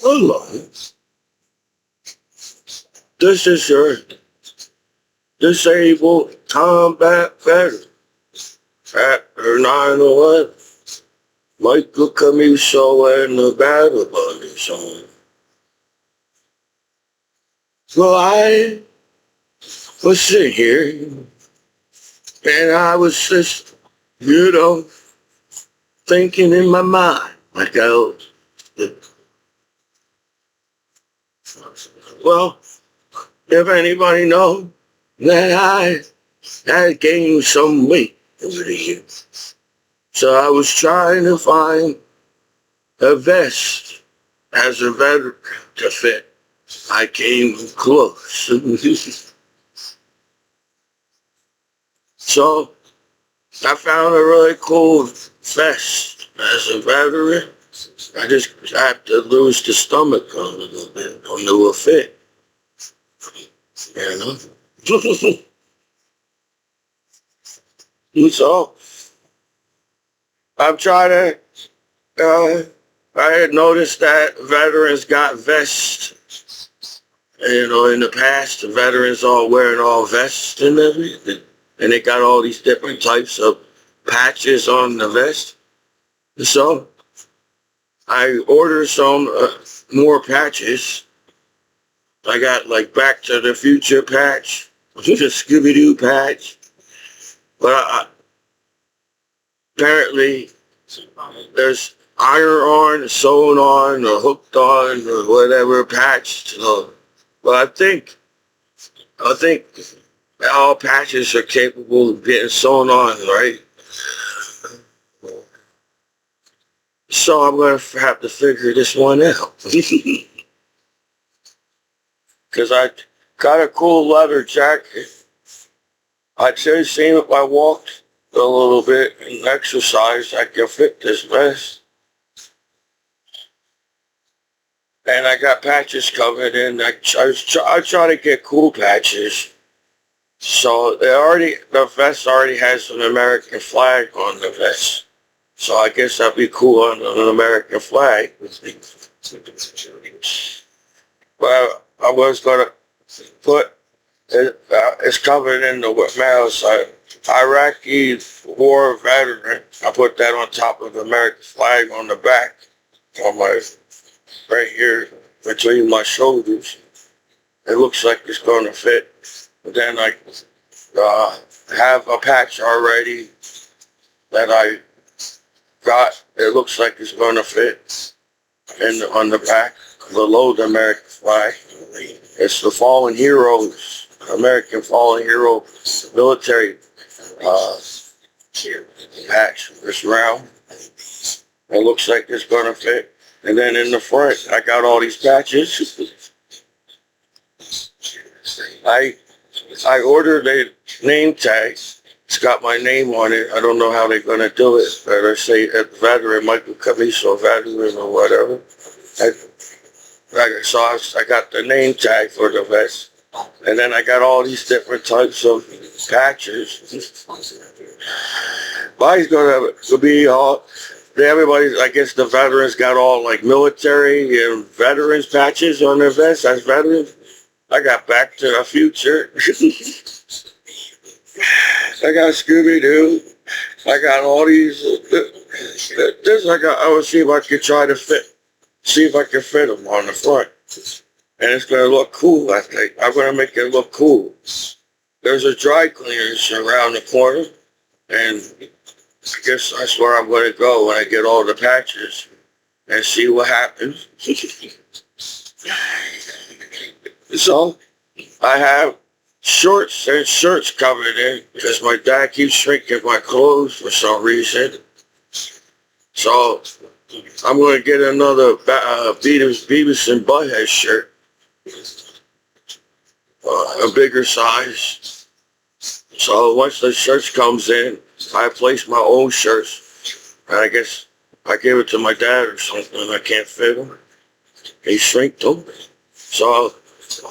Hello. This is your disabled combat veteran at 9/11. Michael Commiso and the Battle Buddies on. Well, I was sitting here and I was just, thinking in my mind. Like well, if anybody knows that I had gained some weight over the years. So I was trying to find a vest as a veteran to fit. I came close. So I found a really cool vest as a veteran. I just had to lose the stomach a little bit on the fit. So I'm trying to, I had noticed that veterans got vests. In the past, the veterans all wearing all vests and everything. And they got all these different types of patches on the vest. So I ordered some more patches. I got like Back to the Future patch, just a Scooby-Doo patch. But apparently there's iron on, sewn on, or hooked on, or whatever patch. So, but I think all patches are capable of getting sewn on, right? So I'm going to have to figure this one out. Because I got a cool leather jacket. I just seen if I walked a little bit and exercised, I could fit this vest. And I got patches covered in. I try to get cool patches. So the vest already has an American flag on the vest. So I guess that'd be cool on an American flag. Well, I was gonna put it, it's covered in the mail. So Iraqi war veteran. I put that on top of the American flag on the back, on my right here between my shoulders. It looks like it's gonna fit. But then I have a patch already that I got. It looks like it's gonna fit on the back below the American flag. It's the Fallen Heroes, American Fallen Hero military patch. It's round. It looks like it's gonna fit. And then in the front, I got all these patches. I ordered a name tag. It's got my name on it. I don't know how they're going to do it. But I say veteran, Michael Commiso veteran or whatever. So I got the name tag for the vest. And then I got all these different types of patches. Mine's going to be all, everybody, I guess the veterans got all like military and veterans patches on their vests as veterans. I got Back to the Future. I got Scooby-Doo. I got all these. I will see if I can try to see if I can fit them on the front. And it's going to look cool, I think. I'm going to make it look cool. There's a dry cleaners around the corner. And I guess that's where I'm going to go when I get all the patches and see what happens. So I have shorts and shirts covered in because my dad keeps shrinking my clothes for some reason. So I'm going to get another Beavis and Butthead shirt, a bigger size. So once the shirts comes in, I place my own shirts. And I guess I gave it to my dad or something and I can't fit them. He shrinked them. So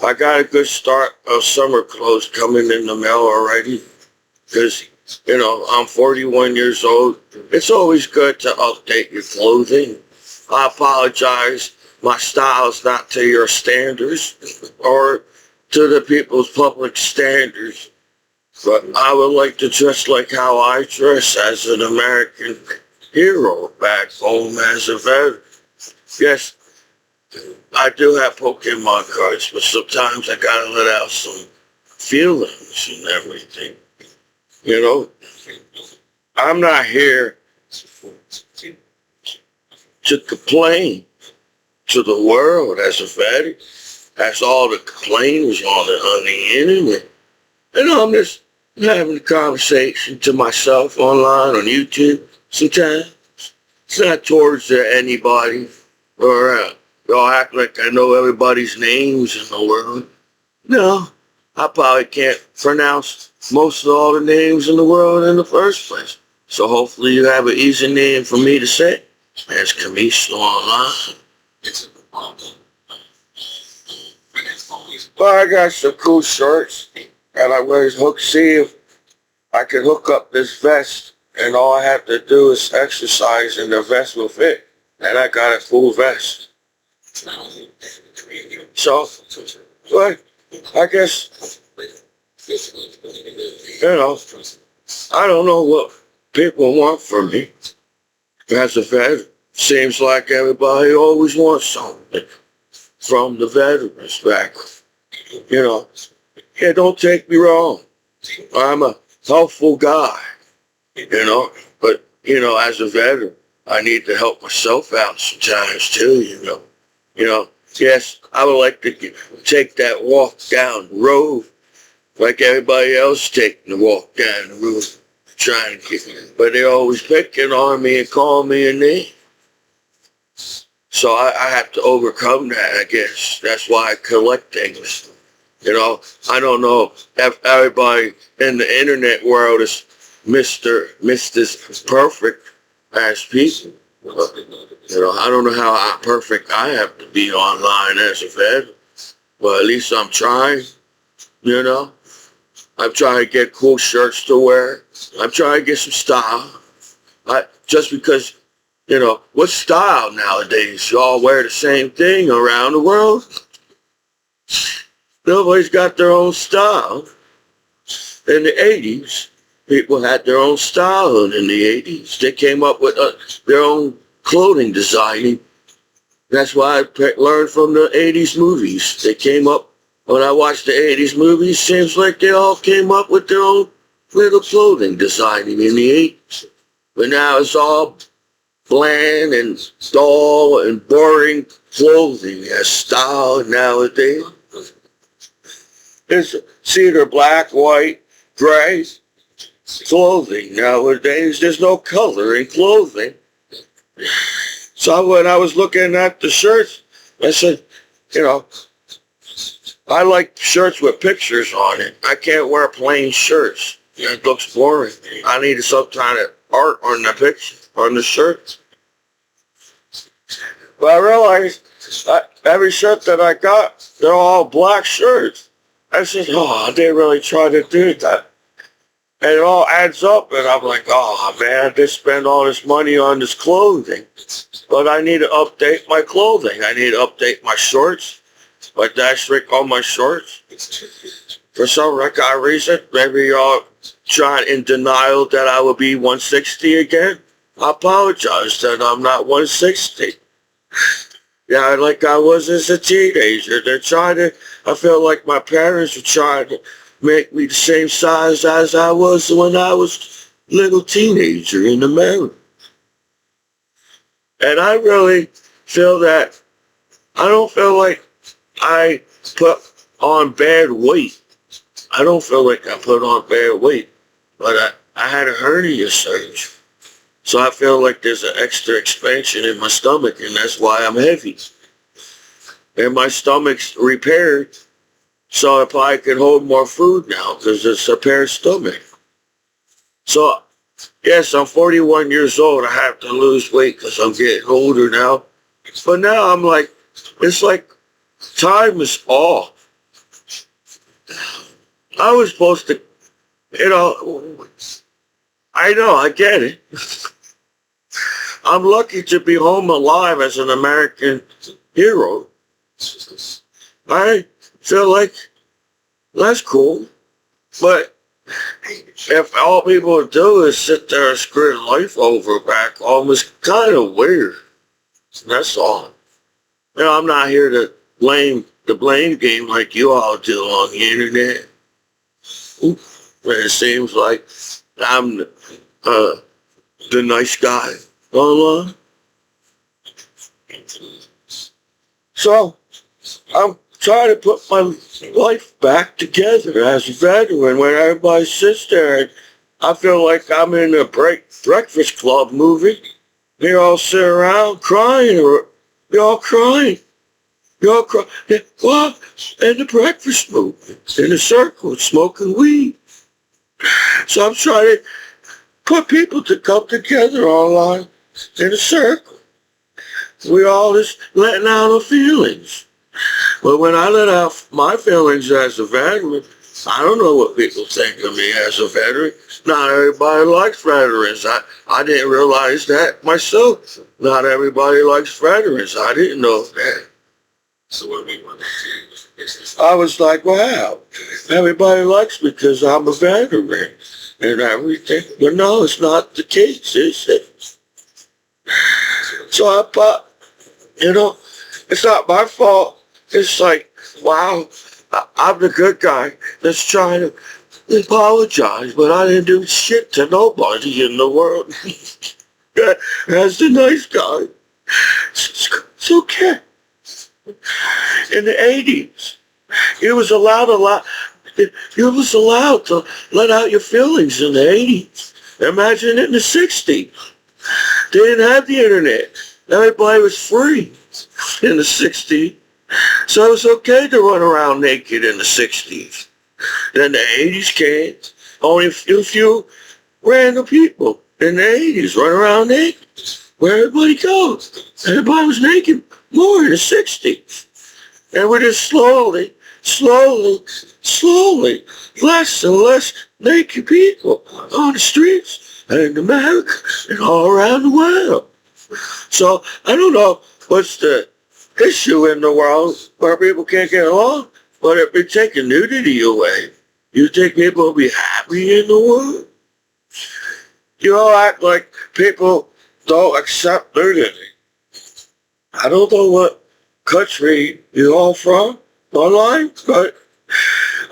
I got a good start of summer clothes coming in the mail already because, I'm 41 years old. It's always good to update your clothing. I apologize my style's not to your standards or to the people's public standards. But I would like to dress like how I dress as an American hero back home as a veteran. Yes, I do have Pokemon cards, but sometimes I gotta let out some feelings and everything. You know, I'm not here to complain to the world as a veteran. That's all the complainers on the internet. And I'm just having a conversation to myself online on YouTube sometimes. It's not towards anybody or y'all act like I know everybody's names in the world. No, I probably can't pronounce most of all the names in the world in the first place. So hopefully you have an easy name for me to say. That's Commiso online. Well, I got some cool shorts, and I was hook see if I can hook up this vest, and all I have to do is exercise, and the vest will fit. And I got a cool vest. So, but I guess, I don't know what people want from me. As a vet, seems like everybody always wants something from the veterans back. Yeah, don't take me wrong. I'm a helpful guy, but, as a veteran, I need to help myself out sometimes too, Yes, I would like to take that walk down the road like everybody else taking the walk down the road, trying to get, but they're always picking on me and calling me a name. So I have to overcome that, I guess. That's why I collect things. I don't know if everybody in the internet world is Mr. Perfect as people. I don't know how perfect I have to be online as a vet, but at least I'm trying, I'm trying to get cool shirts to wear. I'm trying to get some style. Just because, what's style nowadays? You all wear the same thing around the world. Nobody's got their own style. In the 80s, people had their own style in the 80s. They came up with their own clothing designing. That's why I learned from the 80s movies. They came up, when I watched the 80s movies, seems like they all came up with their own little clothing designing in the 80s. But now it's all bland and dull and boring clothing as style nowadays. It's either black, white, gray clothing nowadays. There's no color in clothing. So when I was looking at the shirts, I said, I like shirts with pictures on it. I can't wear plain shirts. It looks boring. I needed some kind of art on the picture, on the shirt. But I realized every shirt that I got, they're all black shirts. I said, I didn't really try to do that. And it all adds up, and I'm like, man, I just spend all this money on this clothing. But I need to update my clothing. I need to update my shorts, my dash rig on my shorts. For some reason, maybe y'all trying in denial that I will be 160 again. I apologize that I'm not 160. Yeah, like I was as a teenager. I felt like my parents were trying to make me the same size as I was when I was a little teenager in America. And I really feel that I don't feel like I put on bad weight. I don't feel like I put on bad weight, but I had a hernia surgery. So I feel like there's an extra expansion in my stomach, and that's why I'm heavy. And my stomach's repaired, so if I can hold more food now, because it's a repaired stomach. So, yes, I'm 41 years old. I have to lose weight because I'm getting older now. But now I'm like, it's like time is off. I was supposed to, I know, I get it. I'm lucky to be home alive as an American hero. I feel like that's cool. But if all people do is sit there and screw life over back home, it's kind of weird. That's all. I'm not here to blame the blame game like you all do on the internet. But it seems like I'm the nice guy online. So I'm trying to put my life back together as a veteran when everybody sits there and I feel like I'm in a Breakfast Club movie. They all sit around crying, or you're all crying. You're all crying. What? In the breakfast movie, in a circle, smoking weed. So I'm trying to put people to come together online in a circle. We all just letting out our feelings. But when I let out my feelings as a veteran, I don't know what people think of me as a veteran. Not everybody likes veterans. I didn't realize that myself. Not everybody likes veterans. I didn't know that. So what we want to do is I was like, wow, everybody likes me because I'm a veteran and everything. But no, it's not the case, is it? So I thought, it's not my fault. It's like, wow, I'm the good guy that's trying to apologize, but I didn't do shit to nobody in the world. That's the nice guy. It's okay. In the 80s, you was allowed to let out your feelings in the 80s. Imagine it in the 60s. They didn't have the internet. Everybody was free in the 60s. So it was okay to run around naked in the 60s. Then the 80s came. Only a few random people in the 80s run around naked. Where everybody goes. Everybody was naked more in the 60s. And we're just slowly, less and less naked people on the streets in America and all around the world. So I don't know what's the issue in the world where people can't get along, but if you're taking nudity away, you think people will be happy in the world? You all act like people don't accept nudity. I don't know what country you're all from online, but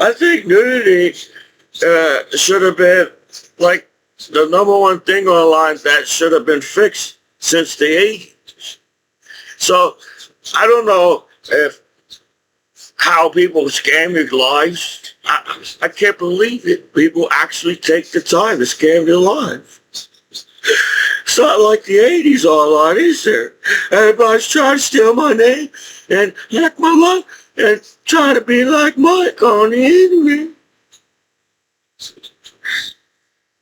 I think nudity should have been like the number one thing online that should have been fixed since the 80s. So I don't know if how people scam your lives. I can't believe it. People actually take the time to scam your life. It's not like the 80s online, is there? Everybody's trying to steal my name and hack my life and trying to be like Mike on the internet.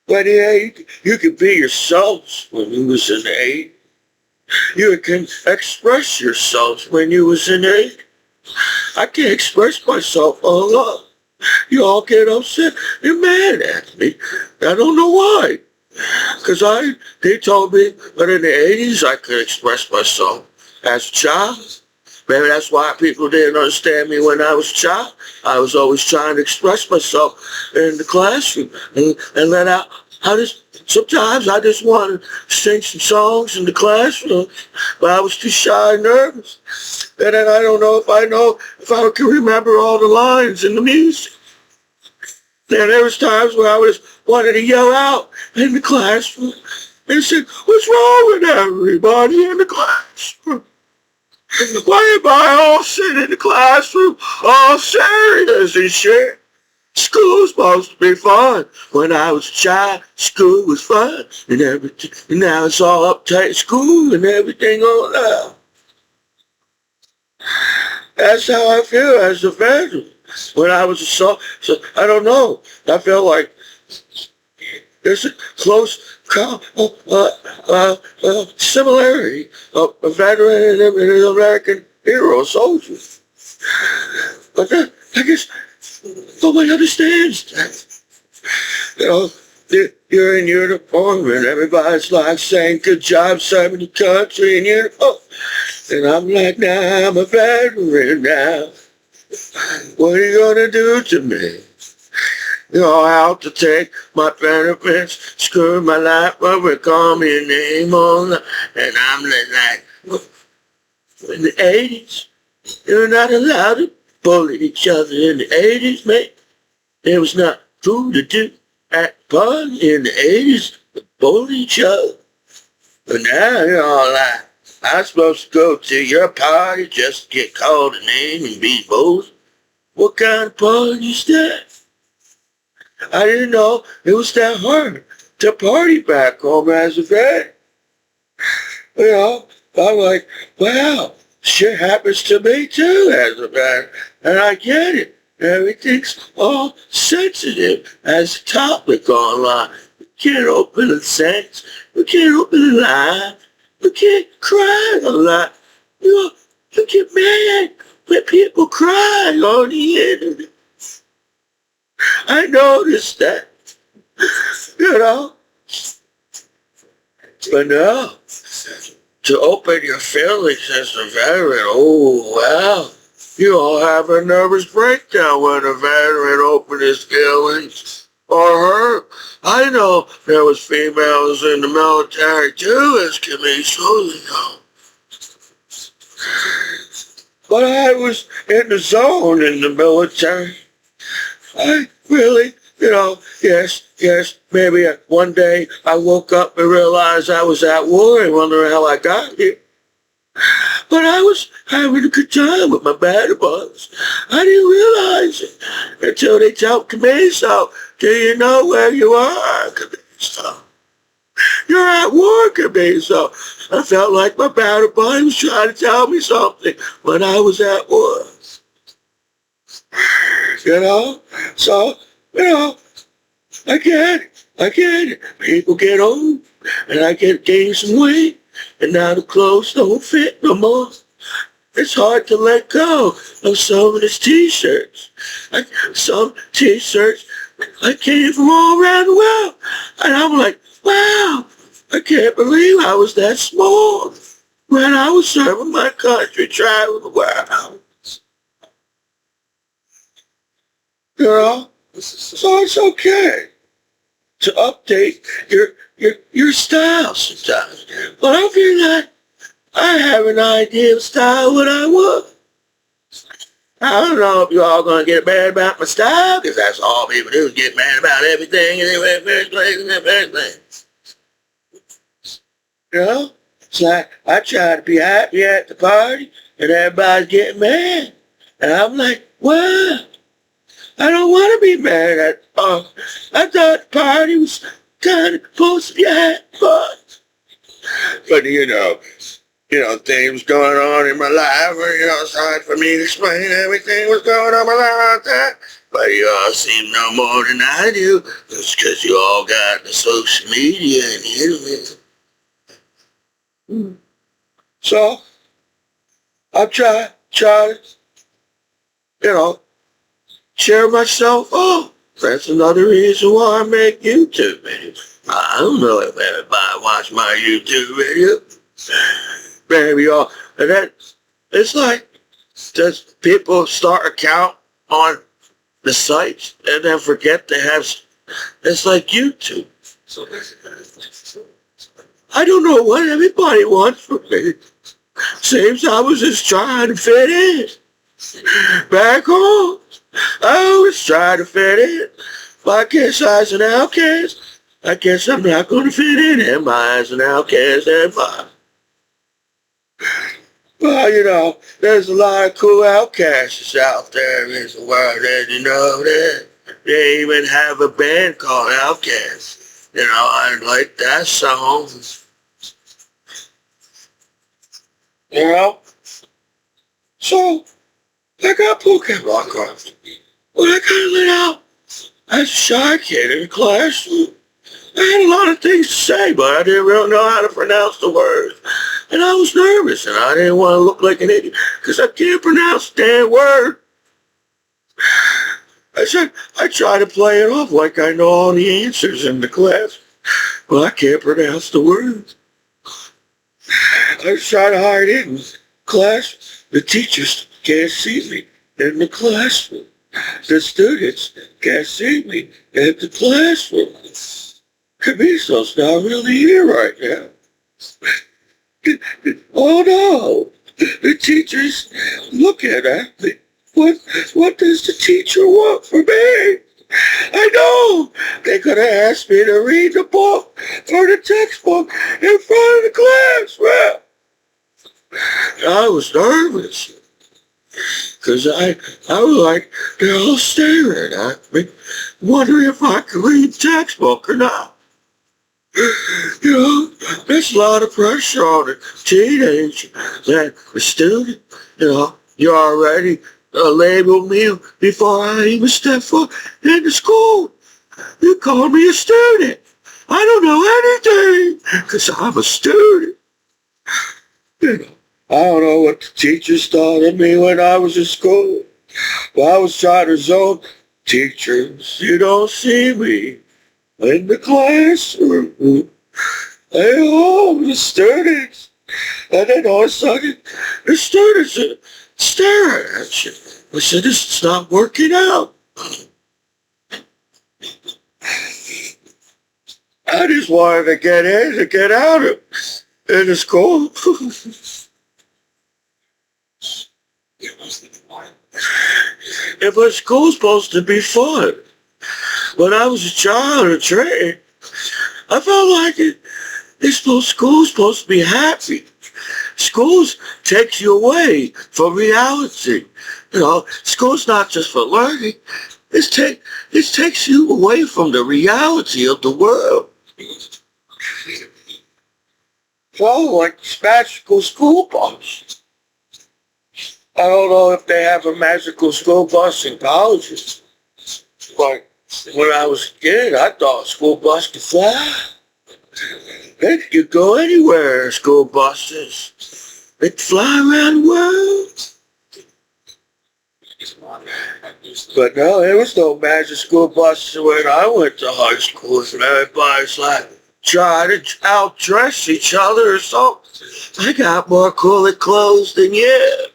But yeah, you can be yourselves when you was in the 80s. You can express yourselves when you was in the 80s. I can't express myself a lot. You all get upset. You're mad at me. I don't know why. Because they told me that in the 80s I could express myself as a child. Maybe that's why people didn't understand me when I was a child. I was always trying to express myself in the classroom and let out. Sometimes I just wanted to sing some songs in the classroom, but I was too shy and nervous. And then I don't know if I can remember all the lines in the music. And there was times where I wanted to yell out in the classroom and say, what's wrong with everybody in the classroom? Why am I all sitting in the classroom all serious and shit? School's supposed to be fun. When I was a child, school was fun and everything. And now it's all uptight school and everything all that. That's how I feel as a veteran. When I was a so I don't know. I feel like there's a close similarity of a veteran and an American hero, soldier. But I guess nobody understands that. You're in uniform and everybody's like saying, good job serving the country in uniform. And I'm like, now I'm a veteran now. What are you gonna do to me? You're out to take my benefits, screw my life over, call me a name on, and I'm like, in the 80s, you're not allowed to bully each other in the 80s, mate. It was not cool to do at the party in the 80s, to bully each other. But now you're all like, I'm supposed to go to your party just to get called a name and be bullied. What kind of party is that? I didn't know it was that hard to party back home as a vet. You know, I'm like, wow, shit happens to me too as a vet. And I get it. Everything's all sensitive as a topic online. We can't open a sentence. We can't open a line. We can't cry a lot. You know, you get mad when people cry on the internet. I noticed that, you know. But no, to open your feelings as a veteran, oh, wow. You all have a nervous breakdown when a veteran opened his feelings or her. I know there was females in the military too as Commiso, you know. But I was in the zone in the military. I really, you know, yes, maybe one day I woke up and realized I was at war and wondering how I got here. But I was having a good time with my battle buddies. I didn't realize it until they told Commiso, do you know where you are, Commiso? You're at war, Commiso. I felt like my battle buddy was trying to tell me something when I was at war. You know? So, you know, I get it. People get old, and I gain some weight, and now the clothes don't fit no more. It's hard to let go of some of these t-shirts. Some t-shirts, I came from all around the world, and I'm like, wow, I can't believe I was that small when I was serving my country, traveling the world. You know, so it's okay to update your style sometimes. But I feel like I have an idea of style what I want. I don't know if you all gonna get mad about my style, because that's all people do is get mad about everything in the first place. You know? It's like I try to be happy at the party and everybody's getting mad. And I'm like, wow. I don't want to be mad at I thought the party was kind of supposed to be happy, but you know, things going on in my life, or, it's hard for me to explain everything was going on in my life like that. But you all seem no more than I do. It's because you all got the social media and the internet. So, I try to, cheer myself up. That's another reason why I make YouTube videos. I don't know if everybody watch my YouTube videos. Maybe y'all, and that, it's like, does people start a account on the sites and then forget to have, it's like YouTube. I don't know what everybody wants from me. Seems I was just trying to fit in. Back home, I always try to fit in. But I guess as an outcast, I guess I'm not going to fit in. Am I as an outcast? Am I? Well, there's a lot of cool outcasts out there in the world, and that they even have a band called Outkast. I like that song. So, I got Pokemon cards. But I got let out as a shy kid in the classroom. I had a lot of things to say, but I didn't really know how to pronounce the words. And I was nervous, and I didn't want to look like an idiot, because I can't pronounce the damn word. I try to play it off like I know all the answers in the class, but I can't pronounce the words. I was trying to hide it and class. The teachers can't see me in the classroom. The students can't see me in the classroom. Commiso's not really here right now. Oh no! The teacher's looking at me. What does the teacher want from me? I know! They could have asked me to read the book or the textbook in front of the class. Well, I was nervous. Because I was like, they're all staring at me, wondering if I could read the textbook or not. You know, there's a lot of pressure on a teenager, that a student, you already labeled me before I even stepped foot into school. You call me a student. I don't know anything, because I'm a student. I don't know what the teachers thought of me when I was in school. But I was trying to zone. Teachers, you don't see me in the classroom. The students. And then all of a sudden, the students are staring at you. I said, this is not working out. I just wanted to get in and get out of the school. If a school's supposed to be fun. When I was a child or trained, I felt like school's supposed to be happy. Schools takes you away from reality. School's not just for learning. It takes you away from the reality of the world. Well, like magical school bus. I don't know if they have a magical school bus in colleges, but when I was a kid, I thought school bus could fly. They could go anywhere, school buses. They could fly around the world. But no, there was no magic school bus when I went to high school. And everybody's like trying to outdress each other or something. I got more cooler clothes than you.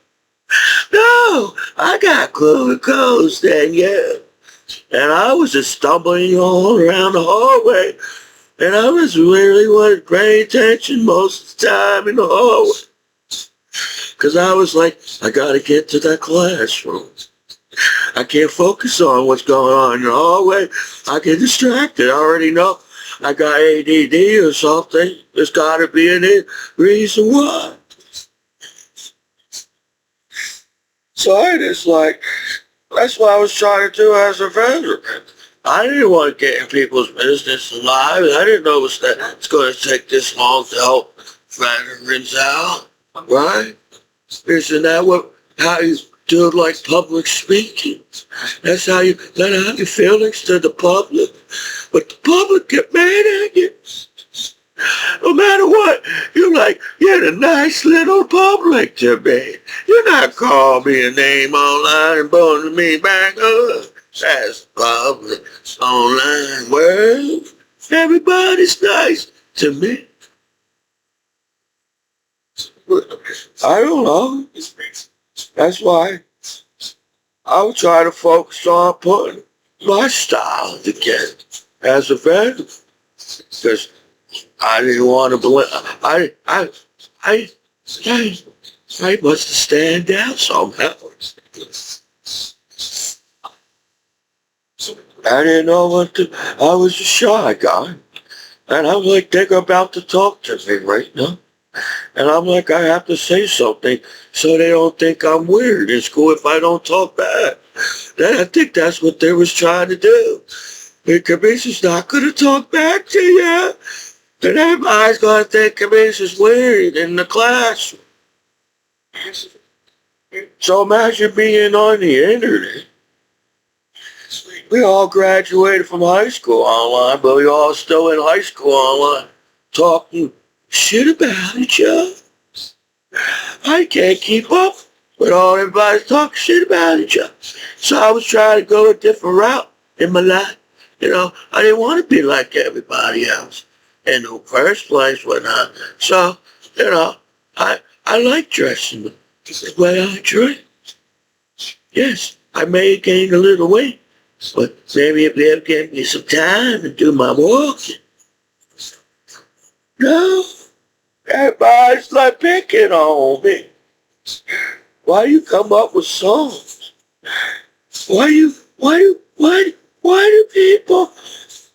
No, I got cooler clothes than you. And I was just stumbling all around the hallway. And I was really wasn't paying attention most of the time in the hallway. Because I was like, I got to get to that classroom. I can't focus on what's going on in the hallway. I get distracted. I already know I got ADD or something. There's got to be a reason why. So I just that's what I was trying to do as a veteran. I didn't want to get in people's business alive. I didn't know it's going to take this long to help veterans out, right? Isn't that how you do like public speaking? That's how you let out your feelings to the public. But the public get mad at you. No matter what, you're the nice little public to me. You're not calling me a name online and boning me back up. That's public online world. Everybody's nice to me. I don't know. That's why I would try to focus on putting my style together as a veteran. Because I didn't want to believe. I must stand out somehow. I didn't know what to. I was a shy guy, and I'm like, they're about to talk to me right now, and I'm like, I have to say something so they don't think I'm weird in school if I don't talk back. I think that's what they was trying to do. The Commiso's not going to talk back to you. And everybody's going to think Commiso's weird in the class. So imagine being on the internet. We all graduated from high school online, but we all still in high school online talking shit about each other. I can't keep up with all everybody's talking shit about each other. So I was trying to go a different route in my life. I didn't want to be like everybody else in the first place. So, I like dressing The way I drink. Yes, I may gain a little weight, but maybe if they give me some time to do my walking. No, everybody's like picking on me. Why you come up with songs? Why do people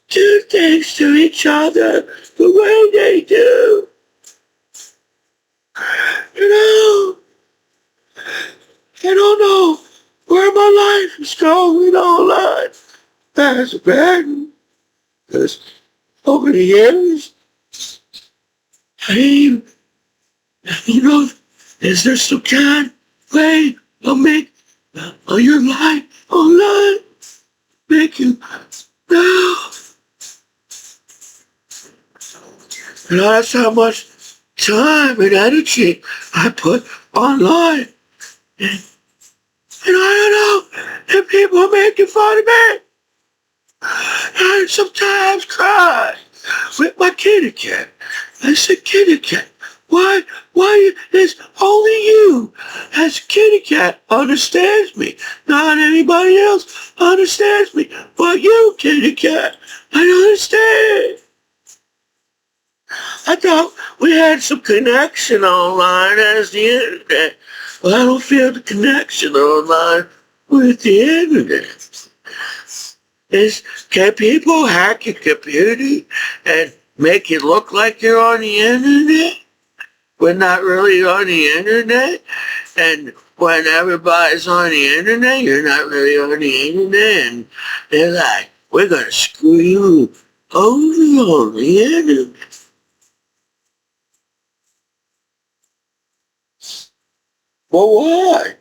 do things to each other the way they do? You know, I don't know where my life is going online. That's bad. Because over the years, you know, is there some kind of way of make your life online? Make you know. You know, that's how much time and energy I put online. And I don't know if people are making fun of me. I sometimes cry with my kitty cat. I said, kitty cat, why is only you as a kitty cat understands me? Not anybody else understands me, but you, kitty cat, I understand. I thought we had some connection online as the internet. Well, I don't feel the connection online with the internet. Can people hack your computer and make it look like you're on the internet? We're not really on the internet. And when everybody's on the internet, you're not really on the internet. And they're like, we're going to screw you over on the internet. Well, why?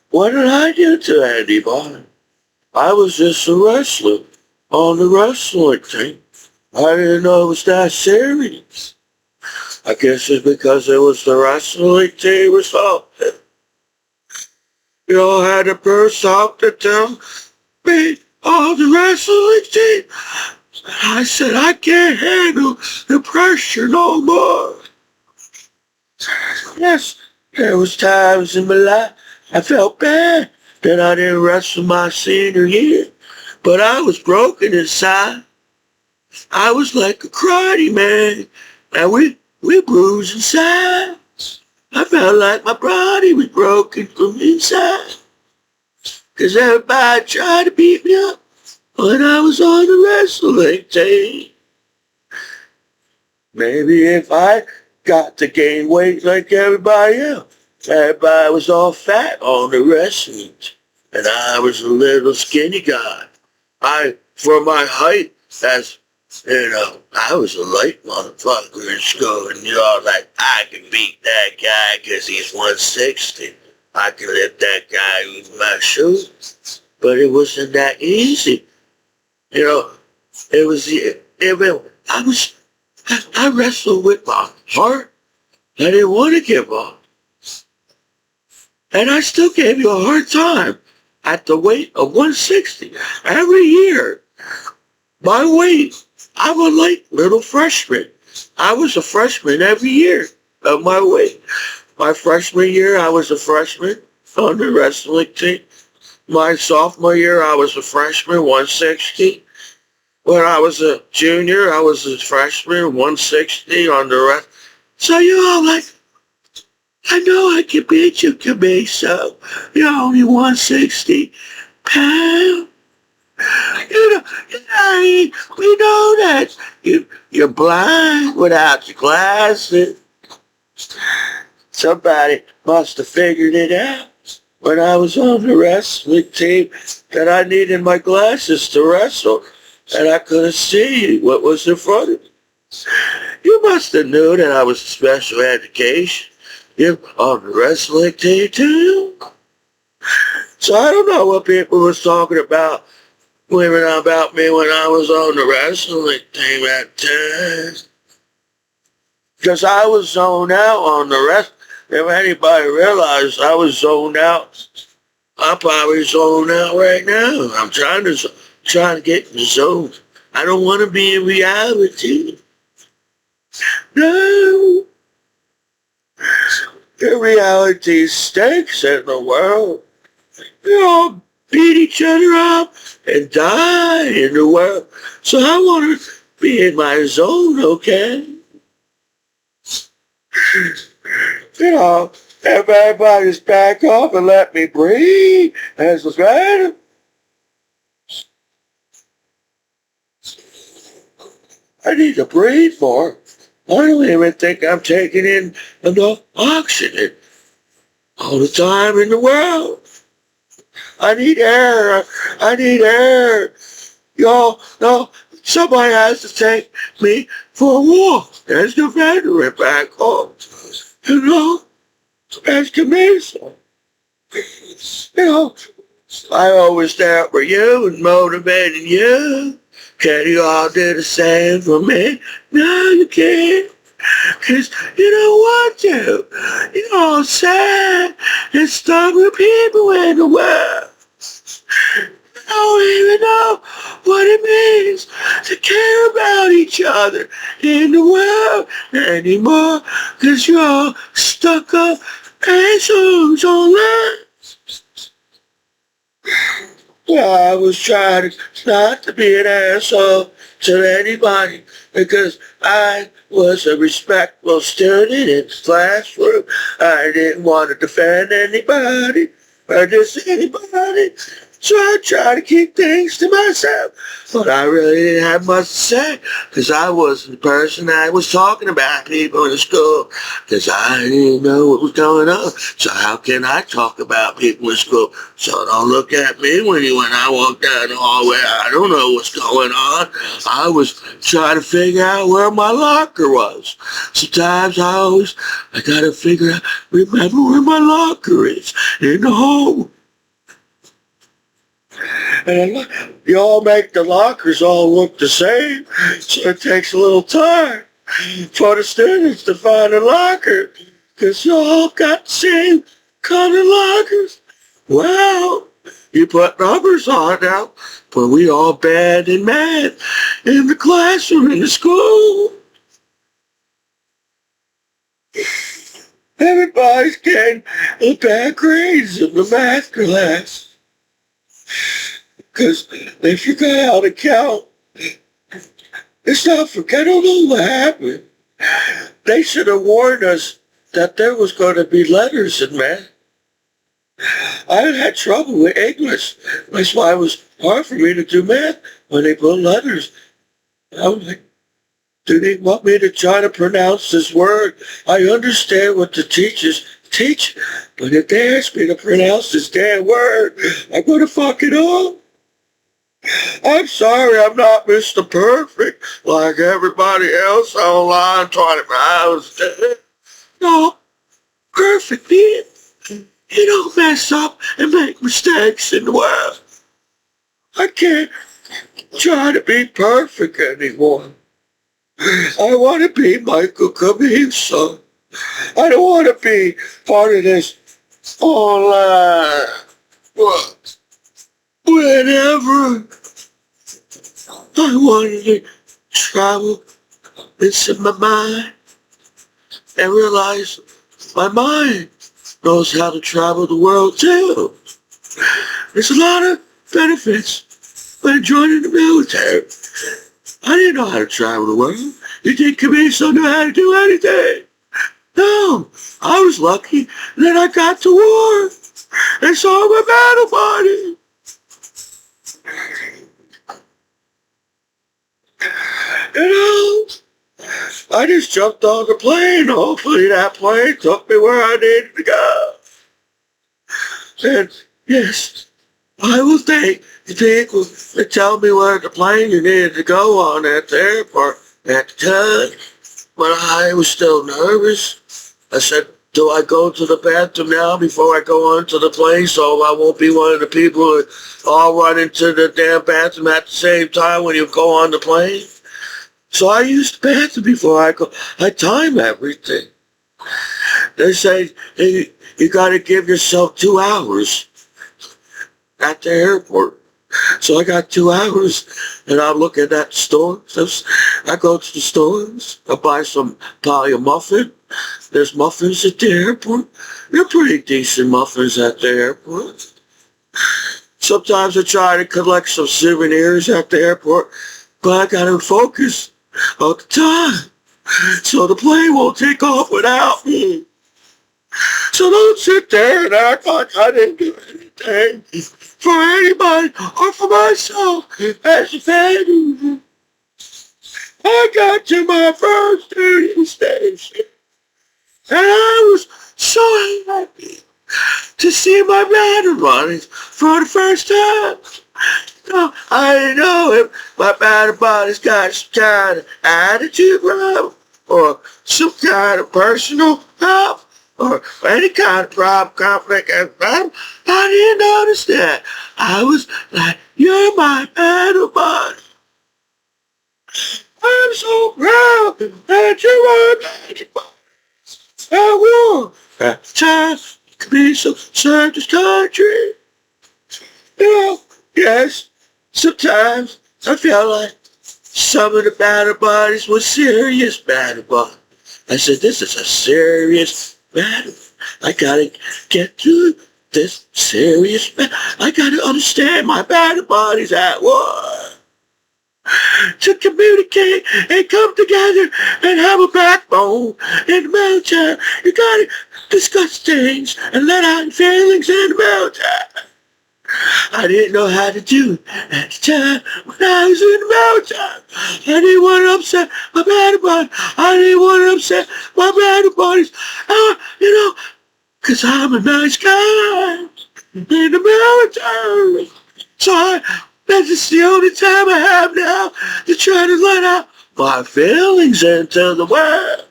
What did I do to anybody? I was just a wrestler on the wrestling team. I didn't know it was that serious. I guess it's because it was the wrestling team or something. You all had to burst out to tell me on the wrestling team. I said, I can't handle the pressure no more. Yes, there was times in my life I felt bad that I didn't wrestle my senior year, but I was broken inside. I was like a karate man, and we bruised inside. I felt like my body was broken from inside, 'cause everybody tried to beat me up when I was on the wrestling team. Maybe if I got to gain weight like everybody else. Everybody was all fat on the wrestling team, and I was a little skinny guy. For my height, I was a light motherfucker in school, and like, I can beat that guy because he's 160. I can lift that guy with my shoes. But it wasn't that easy. I wrestled with my heart. I didn't want to give up. And I still gave you a hard time at the weight of 160. Every year, my weight, I'm a late little freshman. I was a freshman every year of my weight. My freshman year, I was a freshman on the wrestling team. My sophomore year, I was a freshman, 160. When I was a junior, I was a freshman, 160 on the rest. So like, I know I can beat you, Commiso. You're only 160 pounds. We know that. You're blind without your glasses. Somebody must have figured it out when I was on the wrestling team that I needed my glasses to wrestle, and I couldn't see what was in front of me. You must have knew that I was a special education. You're on the wrestling team too. So I don't know what people was talking about me when I was on the wrestling team at times. Because I was zoned out on the rest. If anybody realized I was zoned out, I'm probably zoned out right now. I'm trying to get in the zone. I don't want to be in reality. No. the reality stinks in the world. We all beat each other up and die in the world. So I want to be in my zone, okay? You know, if everybody's back up and let me breathe, that's what's right. I need to breathe more. I don't even think I'm taking in enough oxygen all the time in the world. I need air. I need air. Y'all, no, somebody has to take me for a walk. There's the veteran back home. You know, that's Commiso. You know, I always stand for you and motivating you. Can you all do the same for me? No, you can't. Cause you don't want to. You're all sad and stubborn people in the world. You don't even know what it means to care about each other in the world anymore. Cause you're all stuck up assholes online. Well, I was trying not to be an asshole to anybody because I was a respectful student in the classroom. I didn't want to defend anybody or diss anybody. So I tried to keep things to myself. But I really didn't have much to say because I wasn't the person that was talking about people in the school because I didn't know what was going on. So how can I talk about people in school? So don't look at me when I walk down the hallway. I don't know what's going on. I was trying to figure out where my locker was. Sometimes I gotta remember where my locker is in the home. And you all make the lockers all look the same, so it takes a little time for the students to find a locker, because you all got the same color lockers. Well, you put numbers on now, but we all bad and mad in the classroom in the school. Everybody's getting bad grades in the math class. Because they forgot how to count. It's not forget. I don't know what happened. They should have warned us that there was going to be letters in math. I had trouble with English. That's why it was hard for me to do math when they put letters. I was like, do they want me to try to pronounce this word? I understand what the teachers teach, but if they ask me to pronounce this damn word, I'm going to fuck it up. I'm sorry I'm not Mr. Perfect like everybody else online 24 hours a day. No, perfect, man. You don't mess up and make mistakes in the world. I can't try to be perfect anymore. I want to be Michael Commiso. I don't want to be part of this online. What? Whenever I wanted to travel into my mind and realize my mind knows how to travel the world too. There's a lot of benefits by joining the military. I didn't know how to travel the world. You think Commiso knew how to do anything? No, I was lucky that I got to war and saw my battle body. You know, I just jumped on the plane. Hopefully that plane took me where I needed to go. And yes, I will thank the people that tell me where the plane you needed to go on at the airport at the time. But I was still nervous. I said, do I go to the bathroom now before I go onto the plane so I won't be one of the people who all run into the damn bathroom at the same time when you go on the plane? So I use the bathroom before I go. I time everything. They say, hey, you got to give yourself 2 hours at the airport. So I got 2 hours, and I'm looking at the stores. I go to the stores, I buy some Italian muffin, There's muffins at the airport. They're pretty decent muffins at the airport. Sometimes I try to collect some souvenirs at the airport, but I gotta focus all the time, so the plane won't take off without me. So don't sit there and act like I didn't do anything for anybody or for myself as a fan. I got to my first duty station, and I was so happy to see my battle buddies for the first time. No, I didn't know if my battle buddies got some kind of attitude problem, or some kind of personal problem, or any kind of problem, conflict, and battle. I didn't notice that. I was like, you're my battle buddy. I'm so proud that you are my battle buddy. I will at the time Commiso served his country. Yes, sometimes I felt like some of the battle buddies were serious battle buddies. I said, this is a serious battle. I gotta get through this serious battle. I gotta understand my battle buddies at war. To communicate and come together and have a backbone in the military. You gotta discuss things and let out your feelings in the military. I didn't know how to do it at the time when I was in the military. I didn't want to upset my battle buddies. I didn't want to upset my battle buddies. Because I'm a nice guy in the military. So that's just the only time I have now to try to let out my feelings into the world.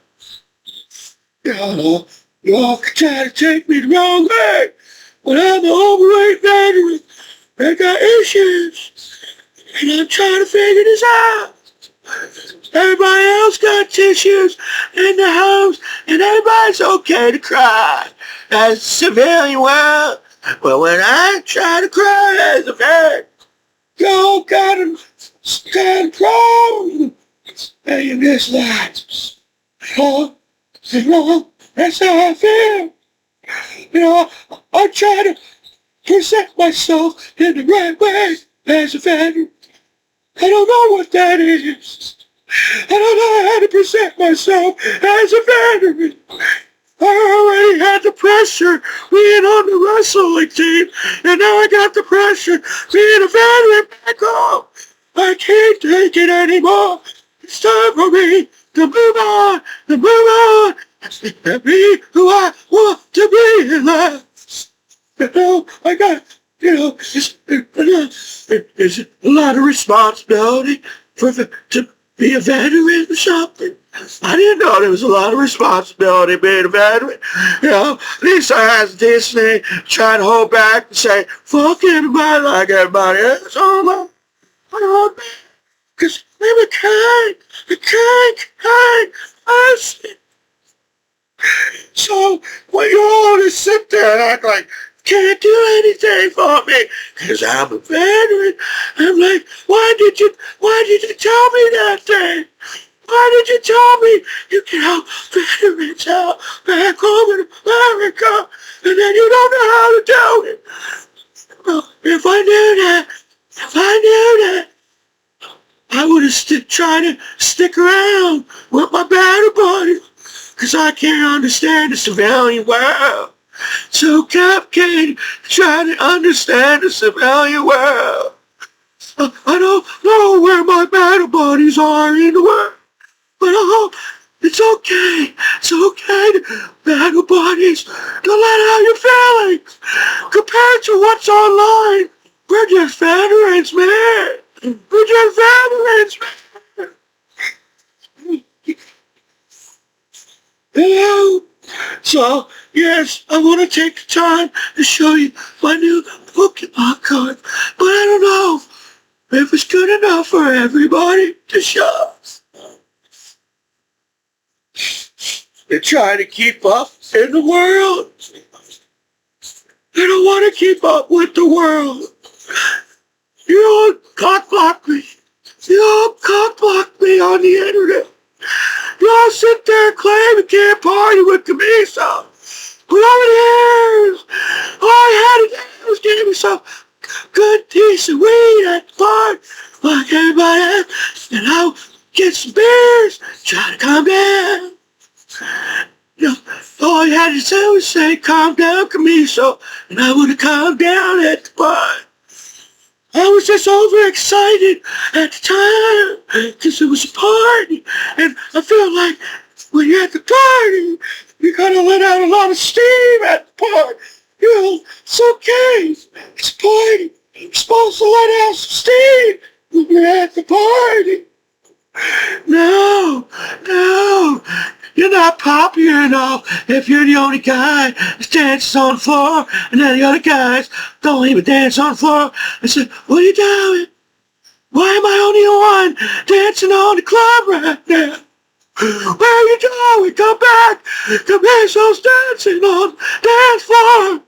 Y'all can try to take me the wrong way, but I'm an overweight veteran. I got issues, and I'm trying to figure this out. Everybody else got tissues in the house, and everybody's okay to cry as a civilian world. But when I try to cry as a veteran, y'all gotta cry. And you miss that. That's how I feel. I try to present myself in the right way as a veteran. I don't know what that is. I don't know how to present myself as a veteran. I already had the pressure being on the wrestling team, and now I got the pressure being a veteran back home. I can't take it anymore. It's time for me to move on, and be who I want to be in life. I got, it's a lot of responsibility to be a veteran or something. I didn't know there was a lot of responsibility being a veteran. Lisa has this thing, trying to hold back and say, fuck everybody like everybody else. Oh, my, because I'm a kind person. So when you all just sit there and act like can't do anything for me because I'm a veteran, I'm like, why did you tell me that thing? Why did you tell me you can help veterans out back home in America and then you don't know how to do it? Well, if I knew that, I would have tried to stick around with my battle buddies, because I can't understand the civilian world. So complicated trying to understand the civilian world. I don't know where my battle buddies are in the world, but I hope it's okay. It's okay to battle buddies to let out your feelings. Compared to what's online, we're just veterans, man. We're just veterans, man. So, yes, I want to take the time to show you my new Pokemon card, but I don't know if it's good enough for everybody to show. They're trying to keep up in the world. They don't want to keep up with the world. You all cockblock me. You all cockblock me on the internet. Y'all sit there and claim you can't party with Commiso. But over there, all I had to do was give me some good, decent weed at the park, like everybody else, and I'll get some beers, try to calm down. You know, all you had to do was say, calm down, Commiso, and I would have calmed down at the park. I was just overexcited at the time because it was a party, and I felt like when you're at the party, you gotta let out a lot of steam at the party. You know, it's okay. It's a party. You're supposed to let out some steam when you're at the party. No, you're not popular enough if you're the only guy that dances on the floor, and then the other guys don't even dance on the floor. I said, what are you doing? Why am I only the one dancing on the club right now? Where are you going? Come back. Commiso's dancing on the dance floor.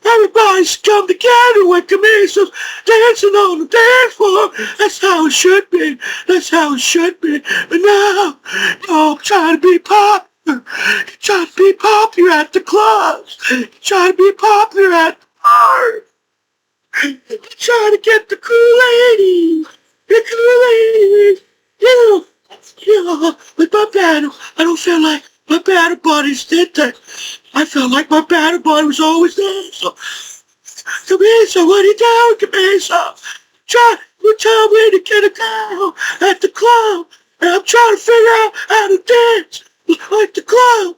Everybody's come together when Commiso's dancing on the dance floor. That's how it should be. That's how it should be. But now, I'm trying to be popular. You're trying to be popular at the clubs. You're trying to be popular at the bars. You're trying to get the cool ladies. The cool ladies. You know, with my battle, I don't feel like my battle buddies did that. I felt like my battle buddy was always there. So, Commiso, what are you doing, Commiso? You tell me to get a girl at the club, and I'm trying to figure out how to dance like the club.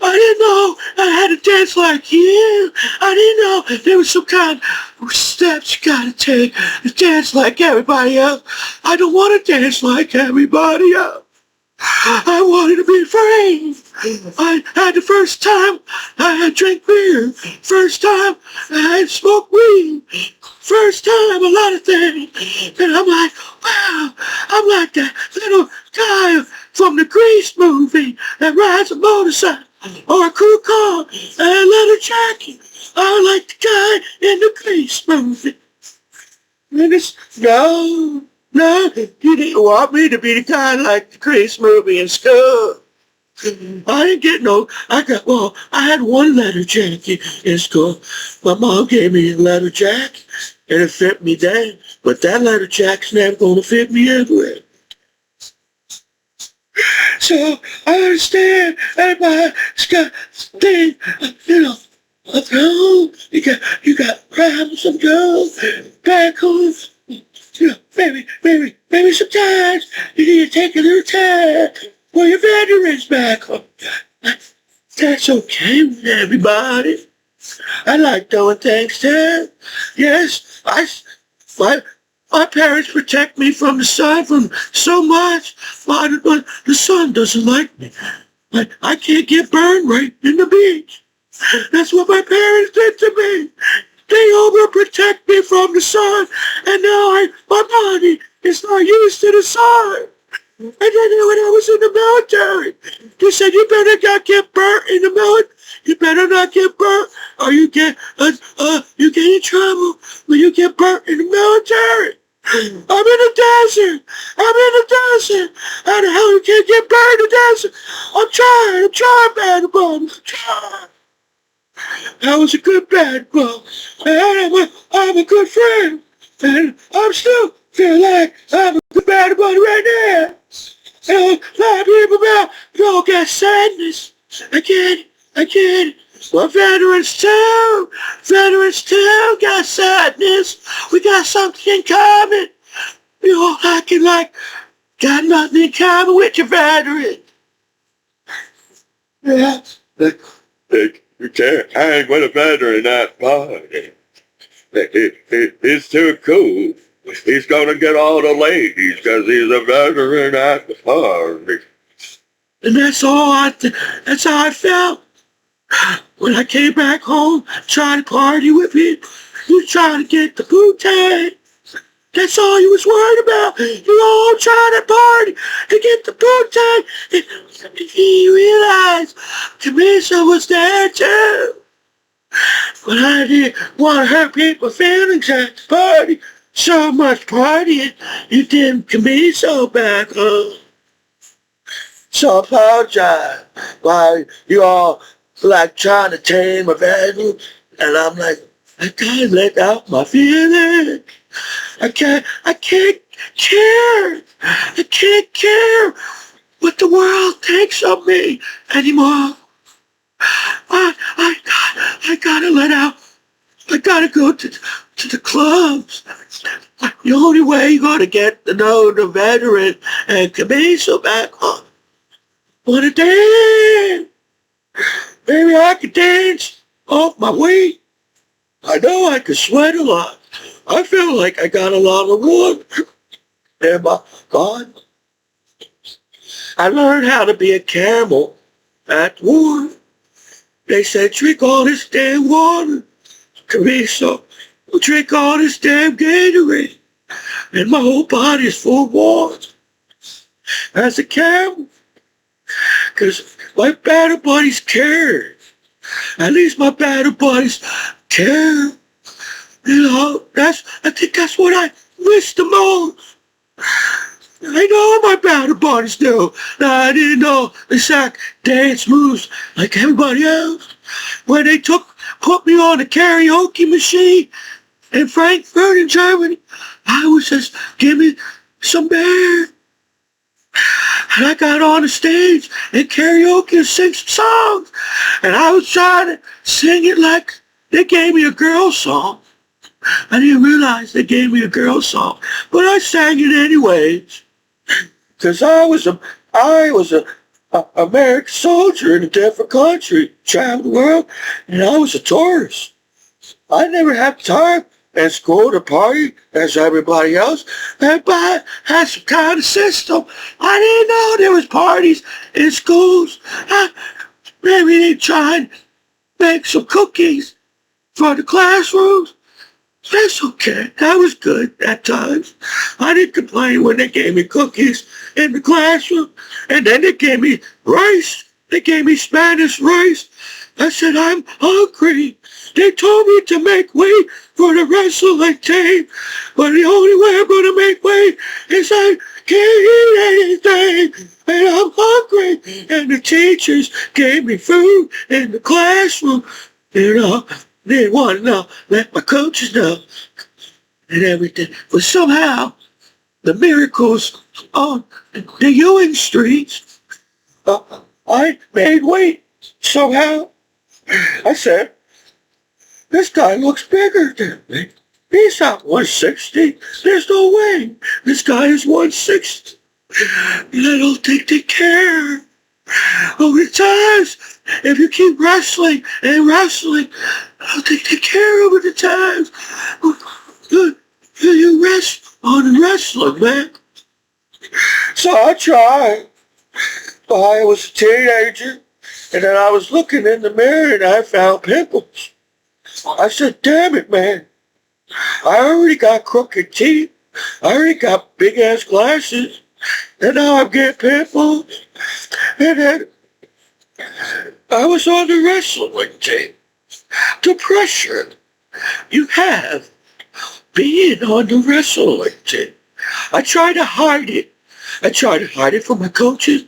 I didn't know I had to dance like you. I didn't know there was some kind of steps you gotta take to dance like everybody else. I don't want to dance like everybody else. I wanted to be free. I had the first time I had drink beer. First time I had smoked weed. First time a lot of things. And I'm like, wow, I'm like that little guy from the Grease movie that rides a motorcycle or a cool car and a leather jacket. I like the guy in the Commiso movie. And it's, no, you didn't want me to be the guy like the Commiso movie in school. I didn't get no, I had one leather jacket in school. My mom gave me a leather jacket and it fit me then, but that leather jacket's never gonna fit me everywhere. So I understand everybody's got things, you know, up home, you got problems, some girls, back home, you know, maybe sometimes you need to take a little time for your veterans back home. That's okay with everybody. I like doing things too. Yes, my parents protect me from the sun from so much, but the sun doesn't like me. I can't get burned right in the beach. That's what my parents did to me. They overprotect me from the sun, and now my body is not used to the sun. And then when I was in the military, they said, you better not get burnt in the military. You better not get burnt, or you get in trouble when you get burnt in the military. I'm in the desert. How the hell you can't get burned in the desert? I'm trying, bad boy. I'm trying. I was a good bad boy. And I'm a good friend. And I'm still feel like I'm a good bad boy right now. And a lot of people don't get sadness. I get it. Well, veterans too got sadness. We got something in common. We all got nothing in common with your veteran. Yeah. You can't hang with a veteran at party. He's too cool. He's gonna get all the ladies because he's a veteran at the party. And that's how I felt. When I came back home, trying to party with people, you trying to get the bootay. That's all you was worried about. You all trying to party to get the bootay. And you realize Commiso was there too. But I didn't want to hurt people's feelings at the party. So much partying, you didn't Commiso back home. So I apologize why you all like trying to tame a value, and I'm like, I gotta let out my feelings. I can't care. I can't care what the world thinks of me anymore. I gotta let out. I gotta go to the clubs. The only way you're gonna get to know the veteran and Commiso back on. Wanna dance? Maybe I could dance off my weight. I know I could sweat a lot. I feel like I got a lot of water in my body. I learned how to be a camel at war. They said, drink all this damn water. Commiso, drink all this damn Gatorade. And my whole body is full of water. As a camel. Because my battle buddies care. At least my battle buddies care. You know, I think that's what I miss the most. I know my battle buddies do. Now, I didn't know the exact dance moves like everybody else. When they put me on the karaoke machine in Frankfurt in Germany, I was just, give me some beer. And I got on the stage and karaoke and sing some songs. And I was trying to sing it like they gave me a girl song. I didn't realize they gave me a girl song, but I sang it anyways. Because I was a American soldier in a different country, traveled the world, and I was a tourist. I never had time in school to party as everybody else, but I had some kind of system. I didn't know there was parties in schools. Maybe they tried to make some cookies for the classrooms. That's okay. That was good at times. I didn't complain when they gave me cookies in the classroom. And then they gave me rice. They gave me Spanish rice. I said, I'm hungry. They told me to make weight for the wrestling team. But the only way I'm going to make weight is I can't eat anything. And I'm hungry. And the teachers gave me food in the classroom. You know, they didn't want to let my coaches know and everything. But somehow, the miracles on the Ewing streets, I made weight. Somehow, I said, this guy looks bigger than me. He's not 160. There's no way. This guy is 160. And I don't think they care. Over the times, if you keep wrestling and wrestling, I don't think they care over the times. You rest on wrestling, man. So I tried. I was a teenager, and then I was looking in the mirror, and I found pimples. I said, damn it, man. I already got crooked teeth. I already got big-ass glasses. And now I'm getting pimples. And then I was on the wrestling team. The pressure you have being on the wrestling team. I tried to hide it. I tried to hide it from my coaches.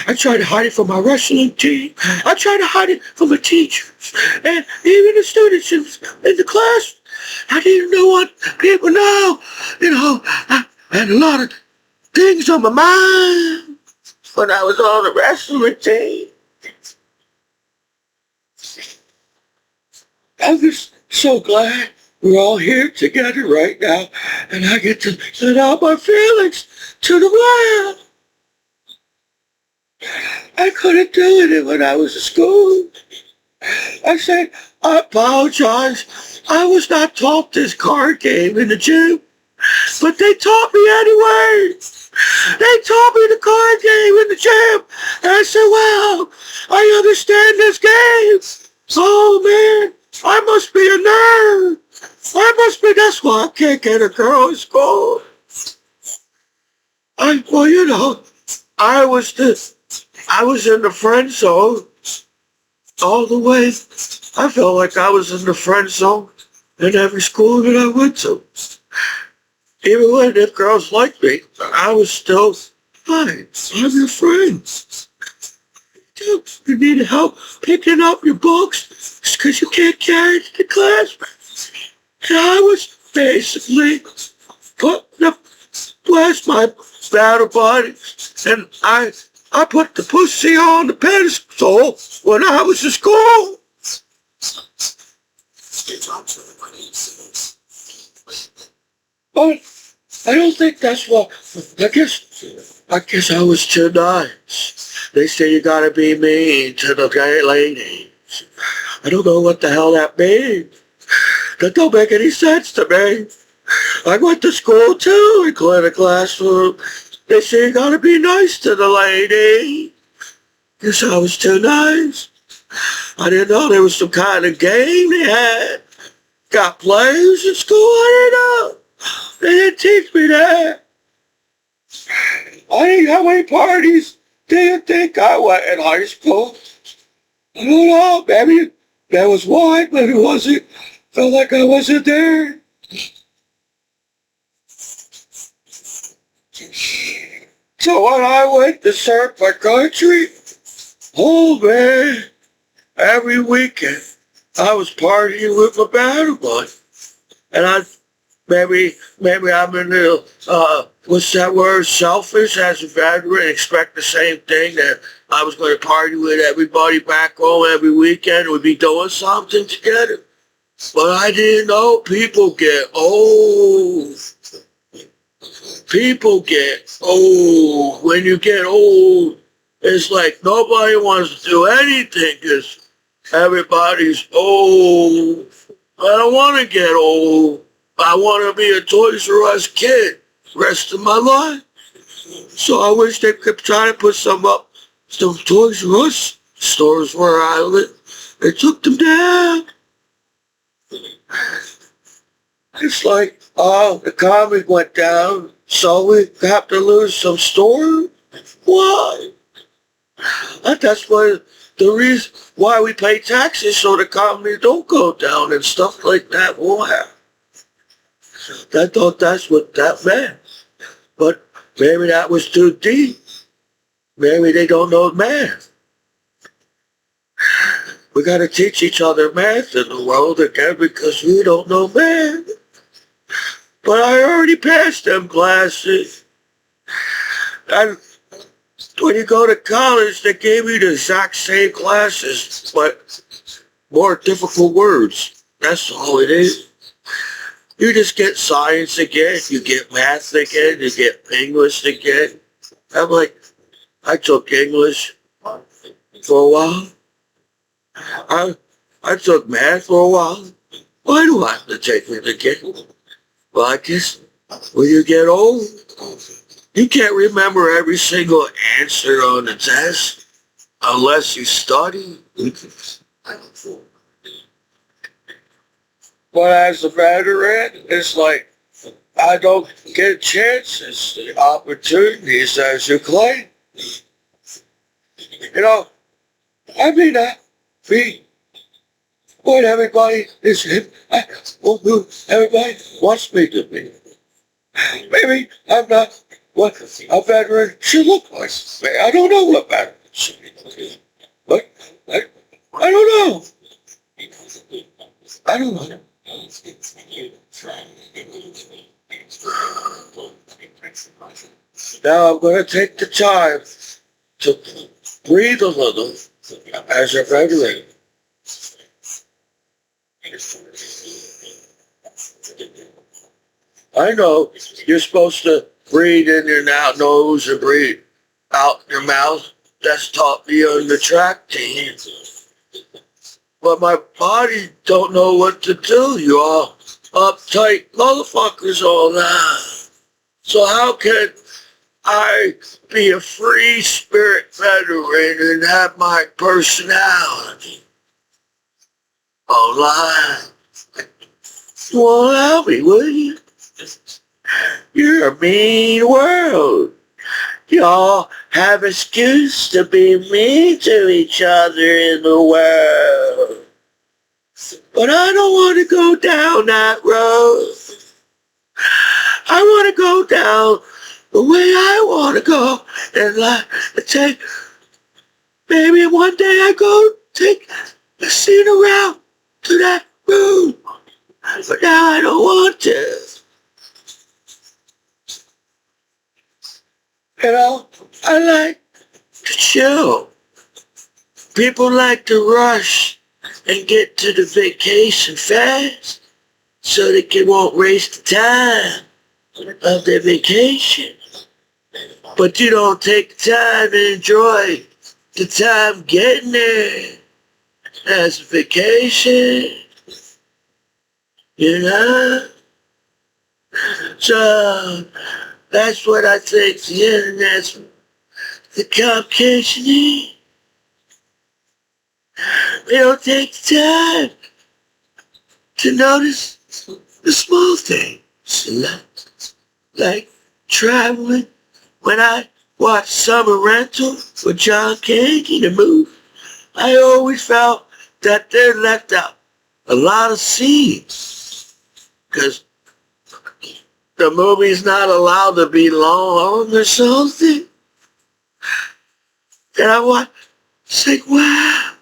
I tried to hide it from my wrestling team. I tried to hide it from my teachers. And even the students in the class. I didn't know what people know. You know, I had a lot of things on my mind when I was on the wrestling team. I'm just so glad we're all here together right now, and I get to let out my feelings to the world. I couldn't do it when I was in school. I said, I apologize. I was not taught this card game in the gym, but they taught me anyway. They taught me the card game in the gym. And I said, wow, I understand this game. Oh, man, I must be a nerd. That's why I can't get a girl in school. Well, you know, I was in the friend zone all the way. I felt like I was in the friend zone in every school that I went to. Even when if girls liked me, I was still fine. I'm your friend. You need help picking up your books because you can't carry it to the class. And I was basically putting up, bless my battle body, and I put the pussy on the pedestal when I was in school. But I don't think that's what, I guess I was too nice. They say you gotta be mean to the gay ladies. I don't know what the hell that means. That don't make any sense to me. I went to school too, including a classroom. They say you gotta be nice to the lady. Guess I was too nice. I didn't know there was some kind of game they had. Got players in school, I didn't know. They didn't teach me that. I didn't have any parties. They didn't think I went in high school. I don't know, maybe that was why, but it wasn't. Felt like I wasn't there. So when I went to serve my country, oh man, every weekend I was partying with my battle buddy. And maybe I'm a little, what's that word, selfish as a veteran, expect the same thing that I was going to party with everybody back home every weekend. We'd be doing something together. But I didn't know people get old. People get old. When you get old, it's like nobody wants to do anything because everybody's old. I don't want to get old. I want to be a Toys R Us kid the rest of my life. So I wish they could try to put some Toys R Us stores where I live. They took them down. It's like, oh, the economy went down, so we have to lose some stores? Why? That's the reason why we pay taxes, so the economy don't go down and stuff like that won't happen. I thought that's what that meant. But maybe that was too deep. Maybe they don't know math. We got to teach each other math in the world again because we don't know math. But I already passed them classes. And when you go to college, they gave you the exact same classes, but more difficult words. That's all it is. You just get science again, you get math again, you get English again. I'm like, I took English for a while. I took math for a while. Why do I have to take it again? Well, I guess when you get old, you can't remember every single answer on the test unless you study. But as a veteran, it's like I don't get chances, opportunities as you claim. You know, I may not be what everybody everybody wants me to be. Maybe I'm not what a veteran should look like. I don't know what veteran should be. But I don't know. I don't know. Now I'm going to take the time to breathe a little as a veteran. I know you're supposed to breathe in your nose and breathe out your mouth. That's taught me on the track team. But my body don't know what to do. You all uptight motherfuckers all that. So how can I be a free spirit veteran and have my personality? Online. You won't allow me, will you? You're a mean world. Y'all have excuse to be mean to each other in the world. But I don't want to go down that road. I want to go down the way I want to go and take maybe one day I go take a scene around to that room. But now I don't want to. You know, I like to chill. People like to rush and get to the vacation fast so won't waste the time of their vacation. But you don't take the time to enjoy the time getting there as a vacation, you know? So that's what I think the internet's the complication is. We don't take the time to notice the small things, like traveling. When I watched Summer Rental with John Candy, the movie, I always felt that they left out a lot of scenes because the movie's not allowed to be long or something. And I watched, it's like, wow,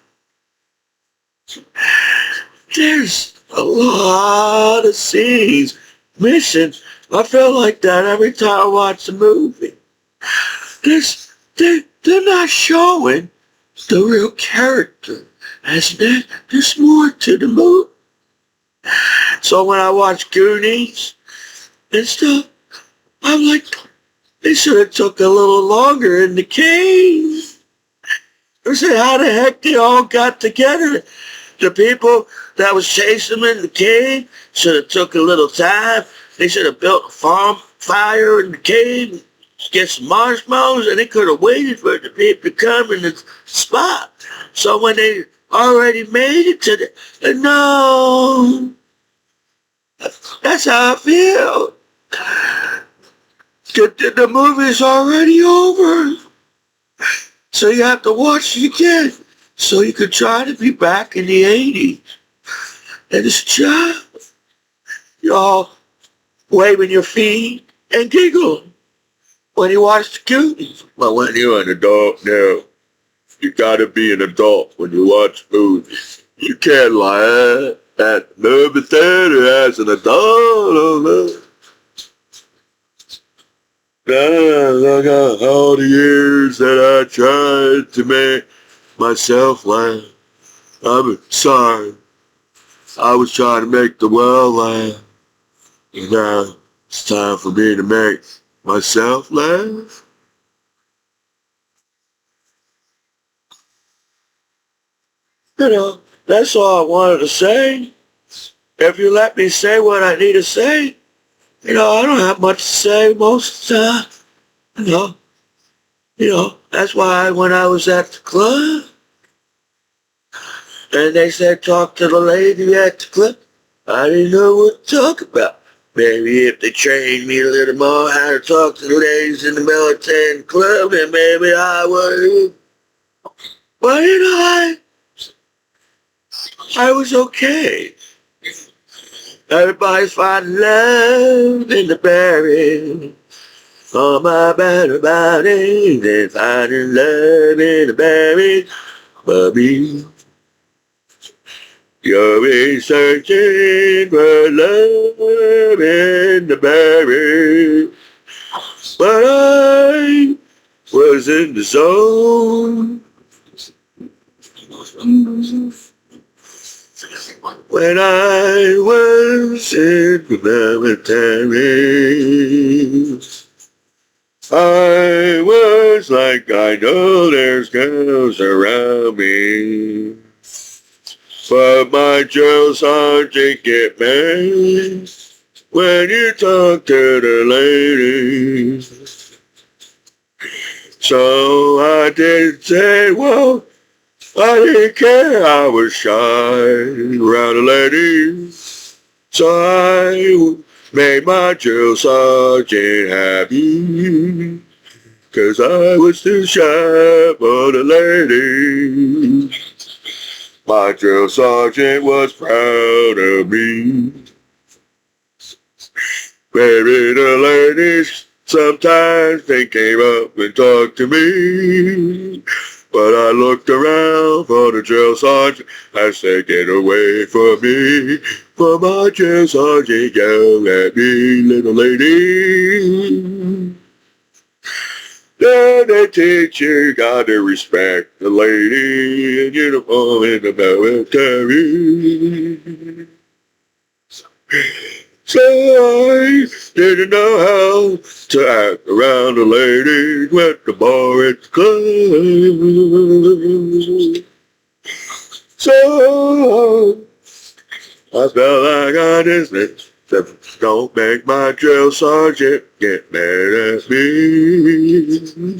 there's a lot of scenes missing. I felt like that every time I watch the movie. They're not showing the real character. There's more to the movie. So when I watch Goonies and stuff, I'm like, they should have took a little longer in the cave. I said, how the heck they all got together? The people that was chasing them in the cave should have took a little time. They should have built a farm fire in the cave, get some marshmallows, and they could have waited for the people to come in the spot. So when they already made it to no, that's how I feel. The movie's already over. So you have to watch it again. So you could try to be back in the 80s. And it's a job. You're all waving your feet and giggling when you watch the Goonies. But when you're an adult now, you gotta be an adult when you watch movies. You can't lie at movie theater as an adult. Look at all the years that I tried to make myself laugh. I'm sorry. I was trying to make the world laugh. And now it's time for me to make myself laugh. You know, that's all I wanted to say. If you let me say what I need to say, I don't have much to say most of the time. That's why when I was at the club, and they said talk to the lady at the club, I didn't know what to talk about. Maybe if they trained me a little more how to talk to the ladies in the military club, then maybe I would. But I was okay. Everybody's finding love in the berry. All my better body, they're finding love in the berry. But me, you'll be searching for love in the berry. But I was in the zone when I was in the military. I was like, I know there's girls around me, but my drill sergeant get mad when you talk to the ladies. So I didn't say, well, I didn't care, I was shy around the ladies. So I made my drill sergeant happy, 'cause I was too shy for the ladies. My drill sergeant was proud of me. Maybe the ladies sometimes they came up and talked to me. But I looked around for the drill sergeant. I said, get away from me, for my drill sergeant yelled at me, little lady. Then the teacher got to respect the lady in uniform in the military. So I didn't know how to act around the ladies with the bar at the club. So I felt like I just don't make my drill sergeant get mad at me.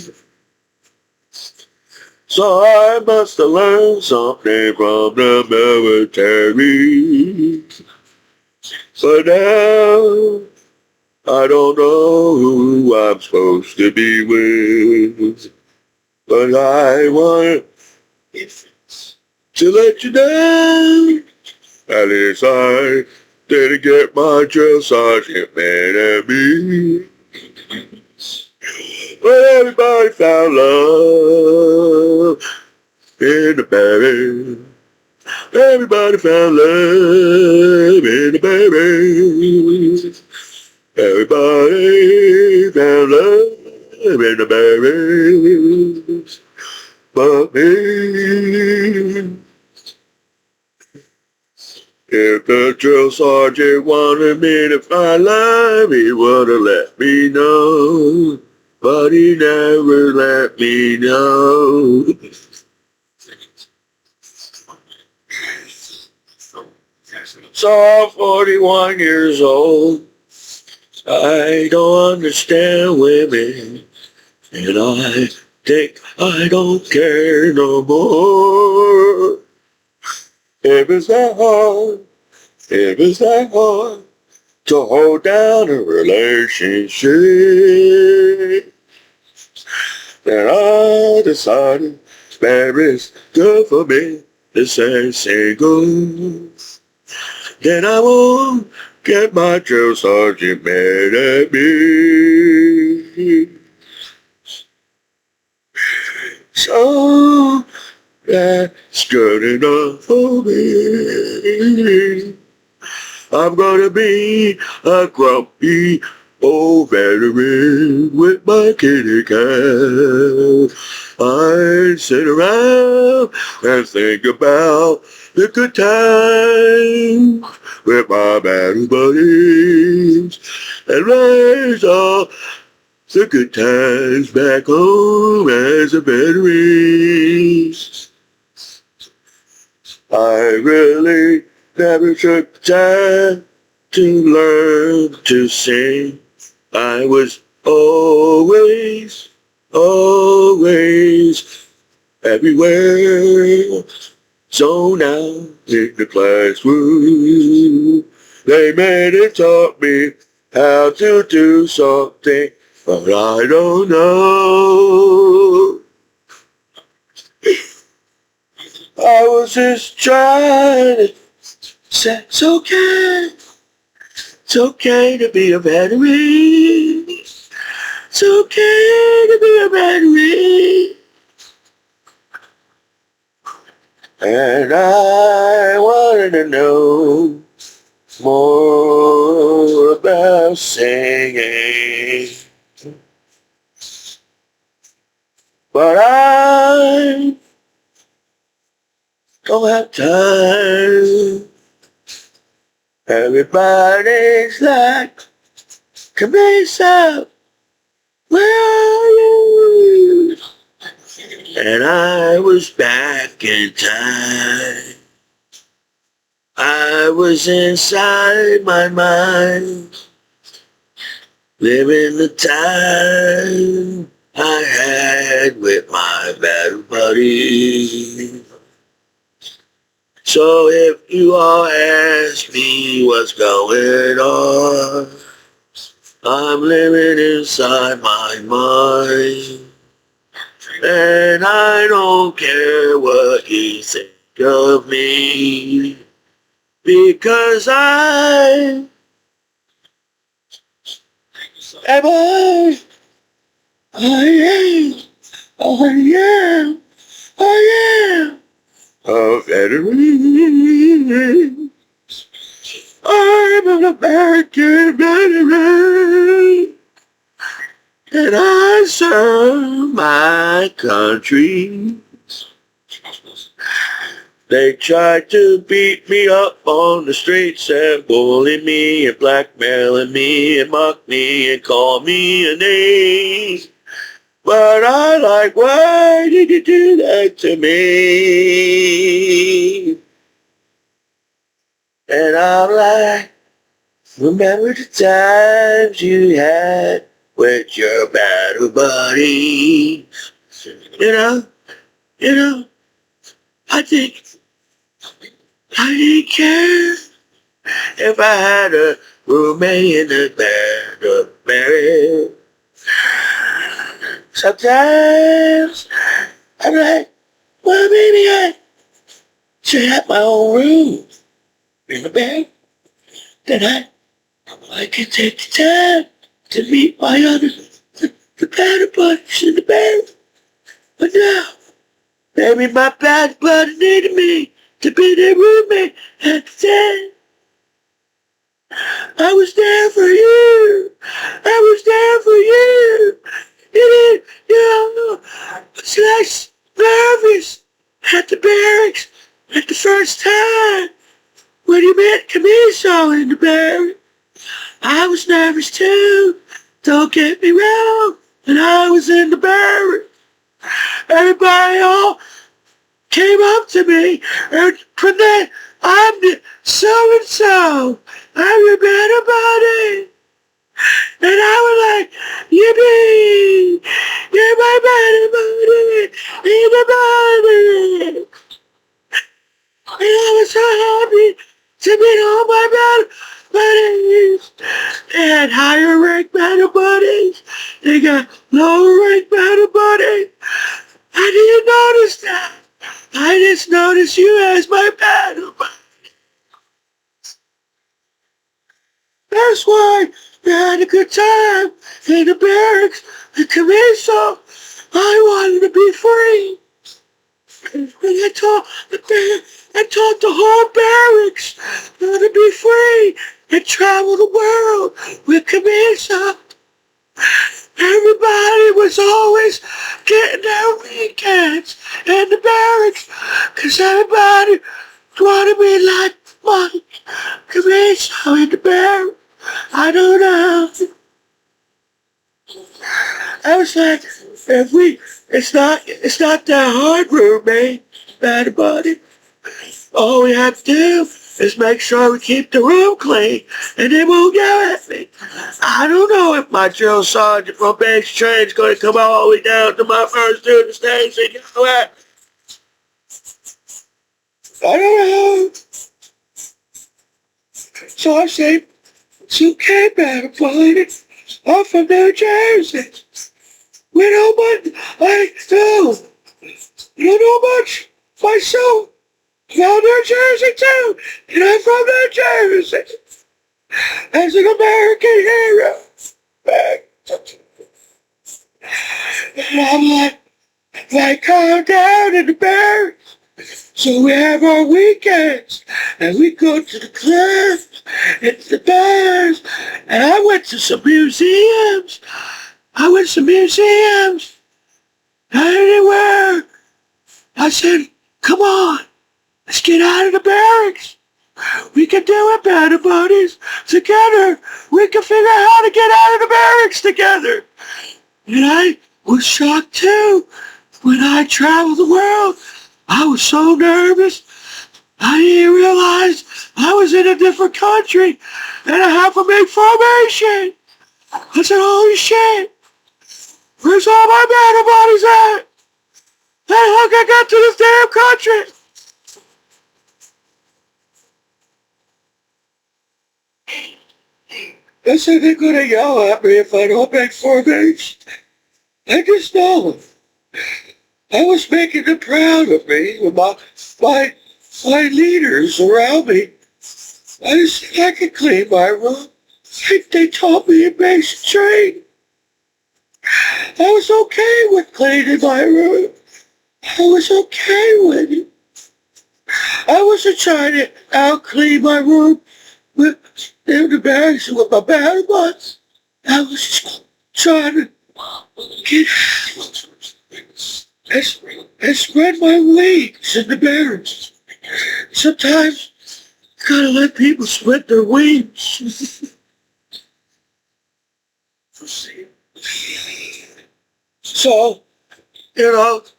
So I must have learned something from the military. But now I don't know who I'm supposed to be with. But I want to let you know at least I didn't get my drill sergeant mad at me. But everybody found love in the barrel. Everybody found love in the barrel. Everybody found love in the barrels. But me. If the drill sergeant wanted me to find love, he would have let me know. But he never let me know. So I'm 41 years old. I don't understand women. And I think I don't care no more. If it's that hard to hold down a relationship, then I decided that it's good for me to stay single. Then I won't get my drill sergeant mad at me. So that's good enough for me. I'm gonna be a grumpy old veteran with my kitty cat. I sit around and think about the good times with my battle buddies and raise all the good times back home as a veteran. I really never took the time to learn to sing. I was always everywhere. So now in the classroom, they made it taught me how to do something, but I don't know. I was just trying to say it's okay to be a veteran. It's okay to be a veteran. And I wanted to know more about singing. But I don't have time. Everybody's like, Commiso, where are you? And I was back in time. I was inside my mind, living the time I had with my battle buddy. So if you all ask me what's going on, I'm living inside my mind. And I don't care what you think of me, because I am, I am I am a veteran. I'm an American veteran. And I serve my country. They tried to beat me up on the streets and bully me and blackmail me and mock me and call me a name. But I like, why did you do that to me? And I'm like, remember the times you had with your battle buddy. You know, I didn't care if I had a roommate in the bed of Mary. Sometimes I'm like, well, maybe I should have my own room in the bed. Then I can take the time to meet my the battle buddies in the bed. But now, maybe my battle buddy needed me to be their roommate at the time. I was there for you. I was there for you. I was like nervous at the barracks at the first time when you met Commiso in the barracks. I was nervous too. Don't get me wrong. And I was in the barracks. Everybody all came up to me and put that, I'm the so-and-so. I'm your better buddy. And I was like, yippee! You're my better buddy! You're my buddy! And I was so happy to meet all my battle buddies. They had higher rank battle buddies. They got lower rank battle buddies. I didn't notice that. I just noticed you as my battle buddy. That's why we had a good time in the barracks at Commiso. I wanted to be free. And I taught the whole barracks how to be free and travel the world with Commiso. Everybody was always getting their weekends in the barracks because everybody wanted to be like Mike Commiso in the barracks. I don't know. I was like, it's not that hard, roommate, bad about it. All we have to do is make sure we keep the room clean, and they won't yell at me. I don't know if my drill sergeant from base train is going to come all the way down to my first student station and yell at me. I don't know. So I say, it's okay, bad about it. I'm from New Jersey. We know much. You know much myself. From New Jersey too. And I'm from New Jersey. As an American hero. And I'm like calm down in the barracks. So we have our weekends. And we go to the clubs and the bars. And I went to some museums. Anywhere. I said, come on. Let's get out of the barracks. We can do it, battle buddies. Together, we can figure out how to get out of the barracks together. And I was shocked too. When I traveled the world, I was so nervous. I didn't realize I was in a different country and I have to make formation. I said, holy shit. Where's all my battle buddies at? How the heck I got to this damn country? They said they're gonna yell at me if I don't make formation. I just know. I was making them proud of me with my leaders around me. I just think I could clean my room. Like they taught me in basic training. I was okay with cleaning my room. I was okay with it. I wasn't trying to out-clean my room with the bags with my battle bots. I was just trying to get out and spread my wings in the barrels. Sometimes you gotta let people spread their wings. So,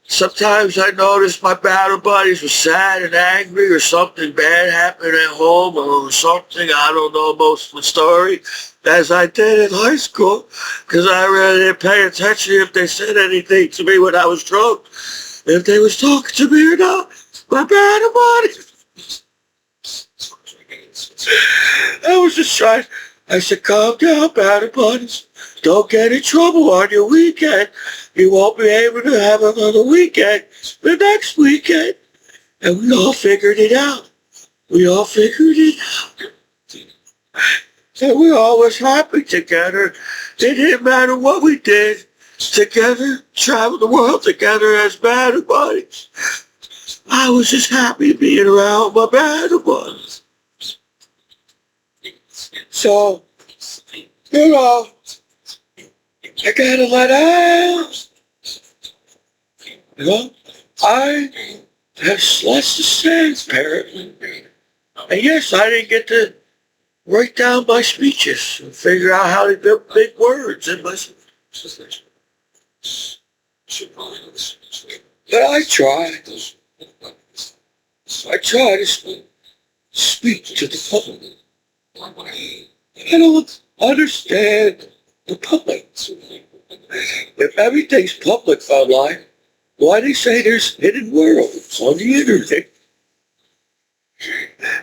sometimes I noticed my battle buddies were sad and angry or something bad happened at home or something, I don't know most of the story, as I did in high school, because I really didn't pay attention if they said anything to me when I was drunk, if they was talking to me or not. My battle buddies. I was just trying. I said, calm down, battle buddies. Don't get in trouble on your weekend. You won't be able to have another weekend the next weekend. And we all figured it out. We all figured it out. And we all was happy together. It didn't matter what we did. Together, travel the world together as battle buddies. I was just happy being around my battle buddies. So, I gotta let out. I have less to say, apparently. And yes, I didn't get to write down my speeches and figure out how to build big words in my speeches. But I tried. I try to speak to the public. I don't understand the public. If everything's public online, why do they say there's hidden worlds on the internet?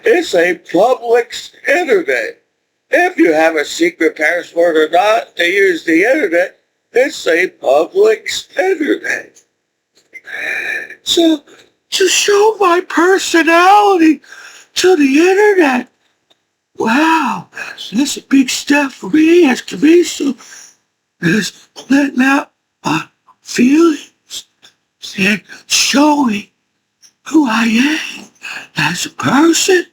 It's a public internet. If you have a secret password or not to use the internet, it's a public internet. So, to show my personality to the internet, wow, that's a big step for me as Commiso. Is letting out my feelings and showing who I am as a person.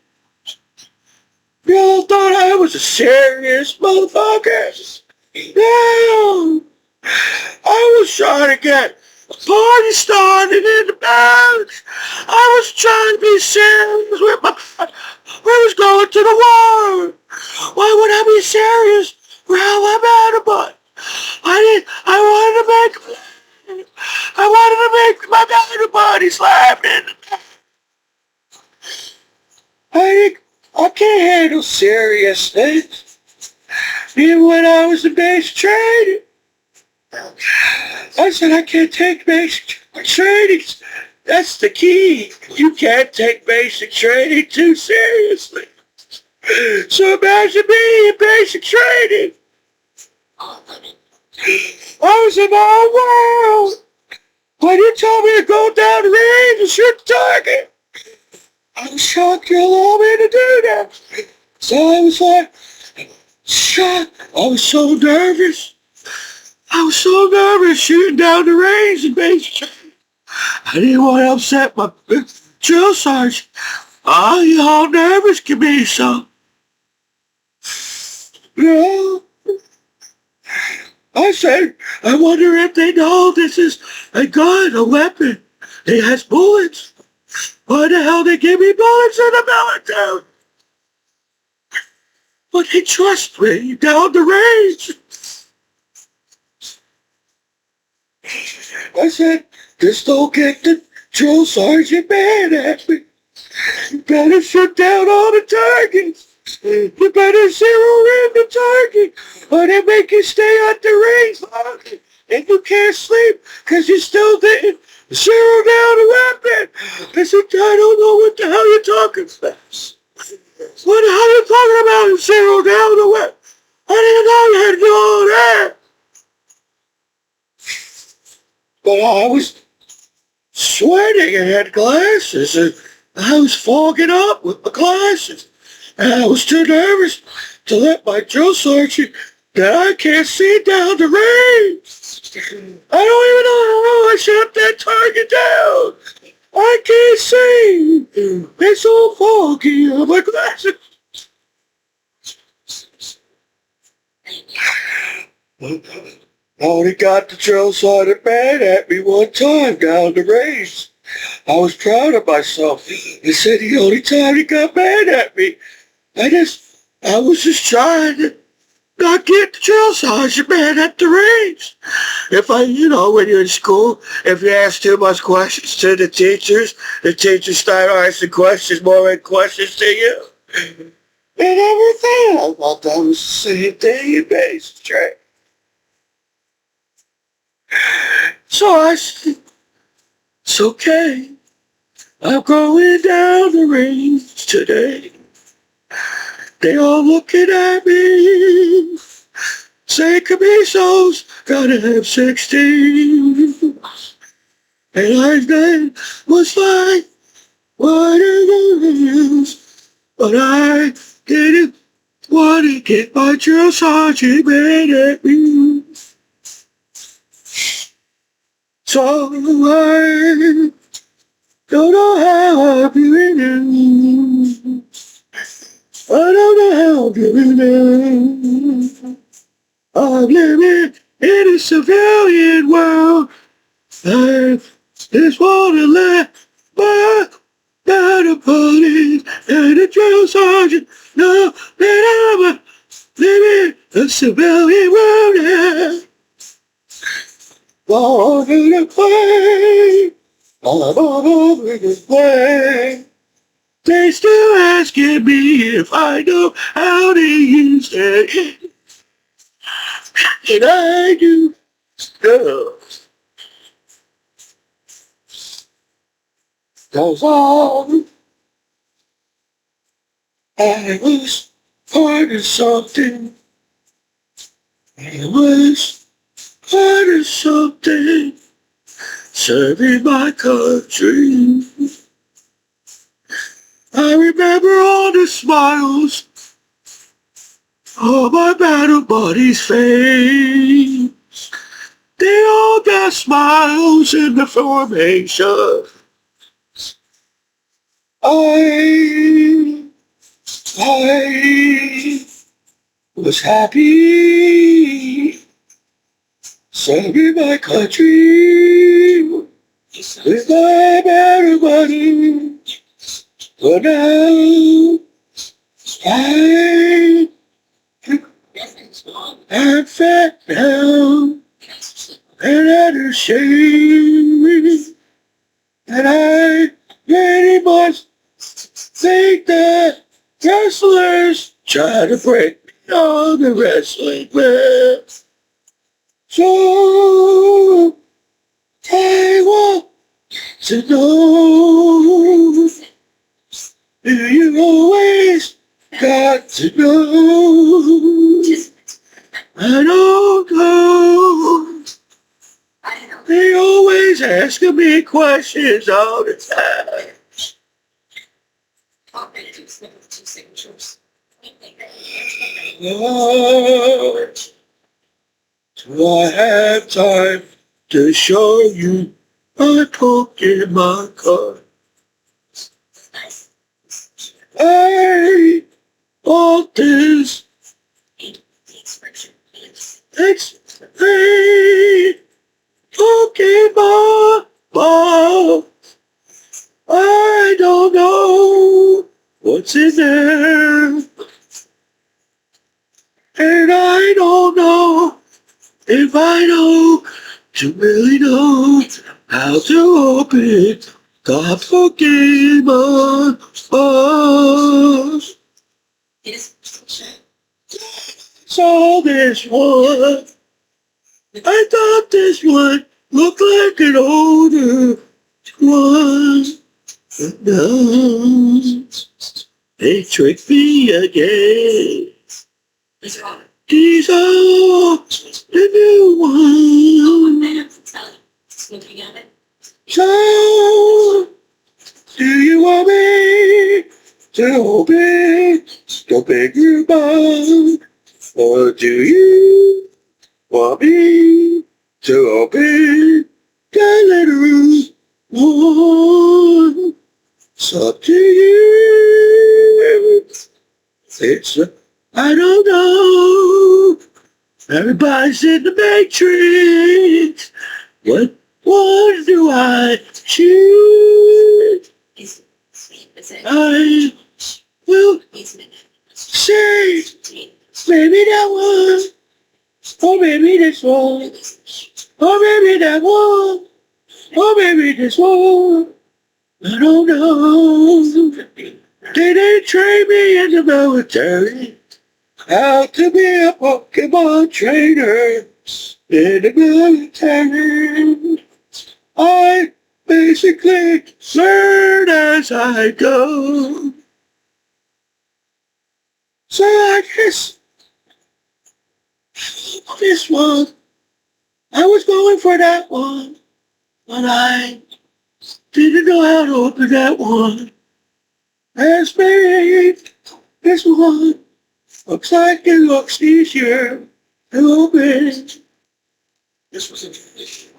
You all thought I was a serious motherfucker. No, I was trying to get a party started in the back. I was trying to be serious with my... We was going to the war. Why would I be serious? Well, I'm out of it. I wanted to make my battle buddies laugh. I can't handle seriousness. Even when I was in basic training, I said I can't take basic training. That's the key. You can't take basic training too seriously. So imagine me in basic training. I was in my own world. When you told me to go down the range and shoot the target, I was shocked you allowed me to do that. So I was like, shocked. I was so nervous. Shooting down the range in basic training. I didn't want to upset my drill sergeant. Oh, you all nervous, Commiso. No. I said, I wonder if they know this is a gun, a weapon. It has bullets. Why the hell they give me bullets in the military? But they trust me down the range. I said, just don't get the drill sergeant mad at me. You better shut down all the targets. You better zero in the target, or they make you stay at the range longer, and you can't sleep because you still didn't zero down the weapon. I said, I don't know what the hell you're talking about. What the hell are you talking about? Zero down the weapon. I didn't know you had to do all that. But I was sweating and had glasses, and I was fogging up with my glasses. And I was too nervous to let my drill sergeant that I can't see down the range. I don't even know how I shot that target down. I can't see. It's so foggy on my glasses. I only got the drill sergeant mad at me one time down the range. I was proud of myself. He said the only time he got mad at me. I was just trying to not get the drill sergeant mad at the range. If when you're in school, if you ask too much questions to the teachers start asking more questions to you. And everything. I thought that was the same thing in basic training. So I said, it's okay. I'm going down the range today. They all looking at me. Say Commiso's gotta have 16. And I then was like, what are you? But I didn't want to get my drill sergeant mad at me. So I don't know how I'm doing it. I don't know how I'm doing it. I'm living in a civilian world. I just want to let my battle buddies and the drill sergeant know that I'm living in a civilian world. Yeah. All over the plane, all over the plane. They still asking me if I know how to use it. And I do stuff. 'Cause all I was part of something. I was part of something. Serving my country. I remember all the smiles on my battle buddy's face. They all got smiles in the formation. I was happy serving my country with my battle buddy. But now I'm fat now and I'm ashamed, and I very much think that wrestlers try to break me on the wrestling mat. So I want to know, do you always got to know? I don't know. They always asking me questions all the time. Oh, do I have time to show you my Pokemon card? I bought this. Hey, Pokemon ball. I don't know what's in there, and I don't know if I know to really know how to open the Pokemon box. Saw this one. I thought this one looked like an older one. But no, they tricked me again. These are the new ones. So, do you want me to open the bigger box? Or do you want me to open the little one? It's up to you. I don't know. Everybody's in the matrix. What one do I choose? I will say maybe that one, or maybe this one, or maybe that one, or maybe this one. I don't know. They didn't train me in the military how to be a Pokemon trainer in the military. I basically learn as I go. So I guess this one, I was going for that one, but I didn't know how to open that one. As me, this one looks like it looks easier to open. This was interesting.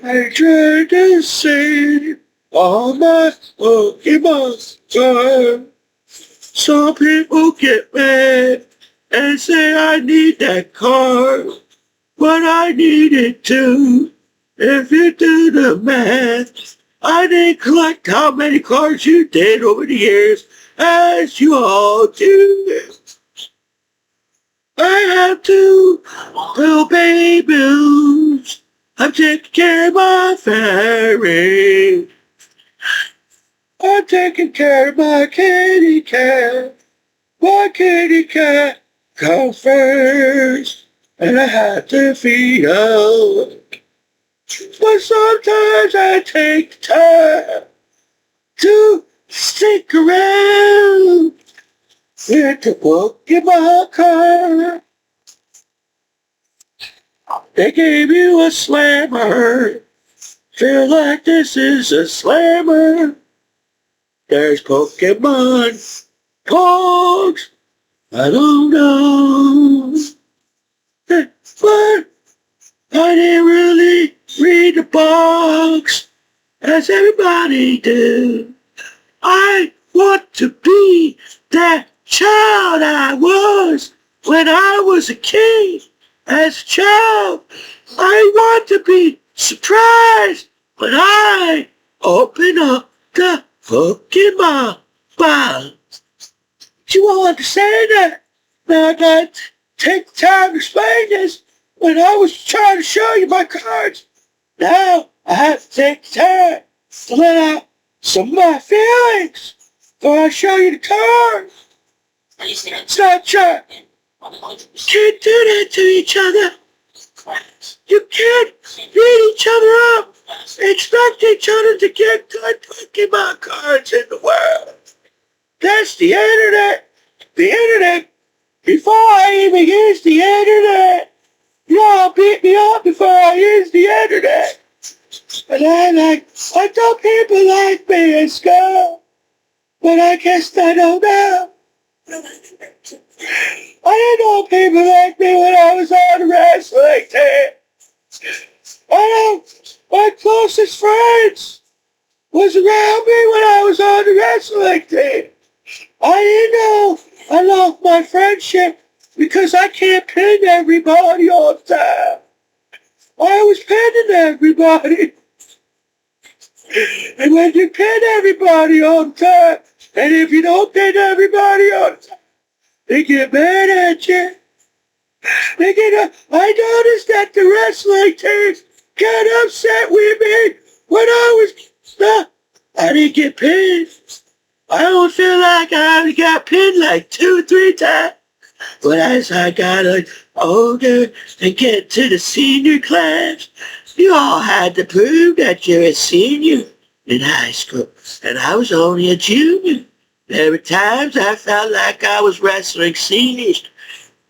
I tried to save all my Pokemon time. Some people get mad and say I need that card, but I need it too. If you do the math, I didn't collect how many cards you did over the years, as you all do. I have to pay bills. I'm taking care of my family. I'm taking care of my kitty cat. My kitty cat comes first, and I have to feed her. But sometimes I take time to stick around with the Pokemon card. They gave you a slammer. Feel like this is a slammer. There's Pokemon Pogs. I don't know. But I didn't really read the box as everybody do. I want to be that child I was when I was a kid. As a child, I want to be surprised when I open up the Pokemon box. You won't understand that. Now I got to take the time to explain this when I was trying to show you my cards. Now I have to take the time to let out some of my feelings before I show you the cards. It's not trying. You can't do that to each other. You can't beat each other up. Expect each other to get good Pokemon cards in the world. That's the internet. The internet. Before I even used the internet, y'all beat me up before I used the internet. And I thought people like me in school. But I guess I don't know. I didn't know people like me when I was on the wrestling team. My closest friends was around me when I was on the wrestling team. I didn't know I lost my friendship because I can't pin everybody all the time. I was pinning everybody. And when you pin everybody all the time, and if you don't pin everybody all the time, they get mad at you. I noticed that the wrestling teams got upset with me when I didn't get pinned. I don't feel like I got pinned like 2-3 times. But as I got older and get to the senior class, you all had to prove that you're a senior in high school. And I was only a junior. There were times I felt like I was wrestling seniors.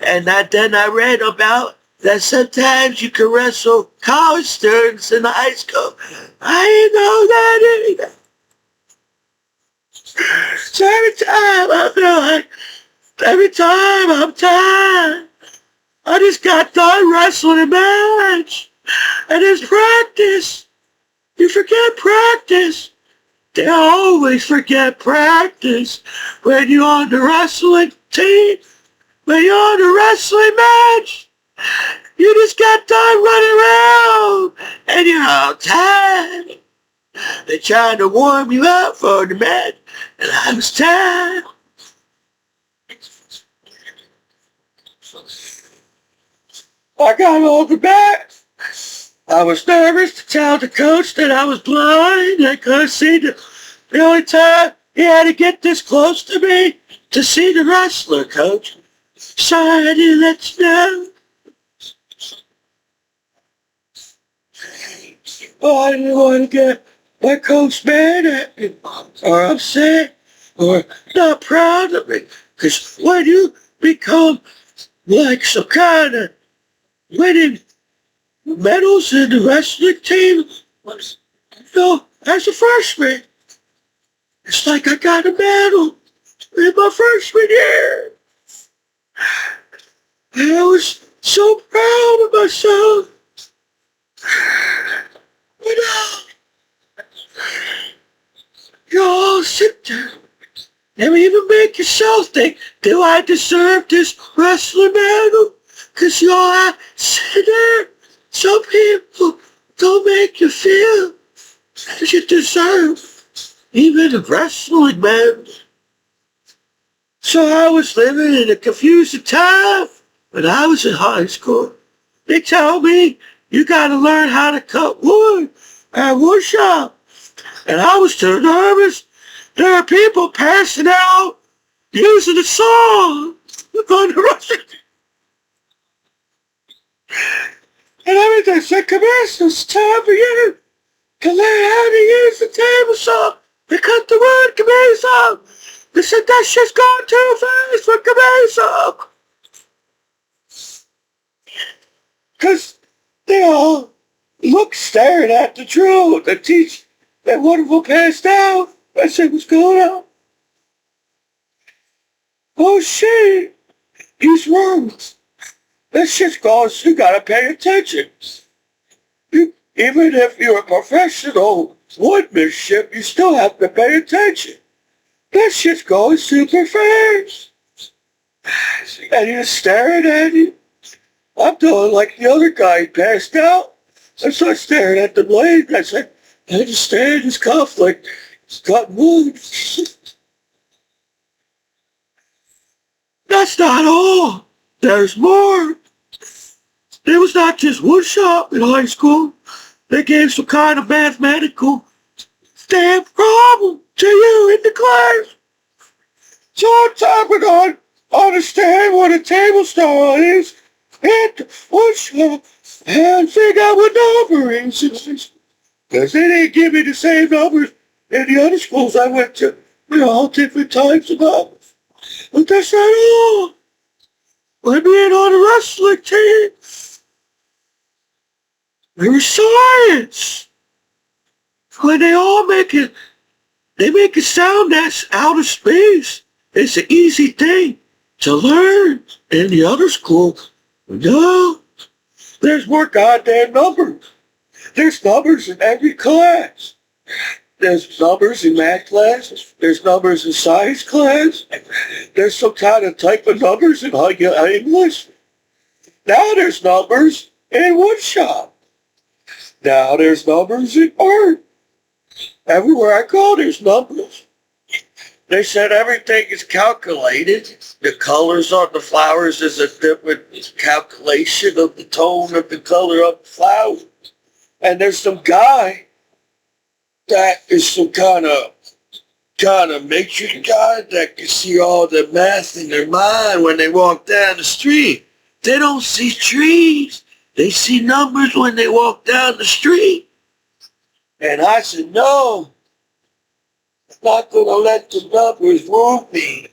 And then I read about that sometimes you can wrestle college students in high school. I didn't know that either. So every time I feel like Every time I'm tired, I just got done wrestling a match. And it's practice. You forget practice. They always forget practice when you're on the wrestling team, when you're on the wrestling match. You just got done running around and you're all tired. They're trying to warm you up for the match, and I was tired. I got on the mat. I was nervous to tell the coach that I was blind. I couldn't see the only time he had to get this close to me to see the wrestler, coach. Sorry I didn't let you know. Oh, I didn't want to get my coach mad at me or upset or not proud of me. Because when you become like some kind of winning medals in the wrestling team, as a freshman, it's like I got a medal in my freshman year. I was so proud of myself. You all sit there and even make yourself think, do I deserve this wrestling medal? Because you all sit there. Some people don't make you feel that you deserve even a wrestling medal. So I was living in a confusing time when I was in high school. They tell me you gotta learn how to cut wood at wood shop. And I was too nervous. There are people passing out using the saw on the wrestling. And everything said, Commiso, it's time for you to learn how to use the table saw to cut the wood, Commiso. They said, that shit's going too fast for Commiso. Because they all looked staring at the drill, the teacher, that one of them passed out. I said, what's going on? Oh shit, he's wrong. That shit's going, so you gotta pay attention. Even if you're a professional woodmanship, you still have to pay attention. That shit's going super fast. And he's staring at you. I'm doing like the other guy, he passed out. I started staring at the blade. I said, I just stared at his cuff like he's cutting wood. That's not all. There's more. There was not just wood shop in high school. They gave some kind of mathematical damn problem to you in the class. So I'm talking on understand what a table saw is and wood shop and figure out what number is. Because they didn't give me the same numbers in the other schools I went to. All different types of numbers. But that's not all. When being on the wrestling team, there was science. When they all make it sound that's out of space. It's an easy thing to learn. In the other school, no. There's more goddamn numbers. There's numbers in every class. There's numbers in math class. There's numbers in science class. There's some kind of type of numbers in English. Now there's numbers in wood shop. Now there's numbers in art. Everywhere I go, there's numbers. They said everything is calculated. The colors on the flowers is a different calculation of the tone of the color of the flower. And there's some guy that is some kind of matrix guy that can see all the math in their mind when they walk down the street. They don't see trees. They see numbers when they walk down the street. And I said, no, I'm not going to let the numbers rule me.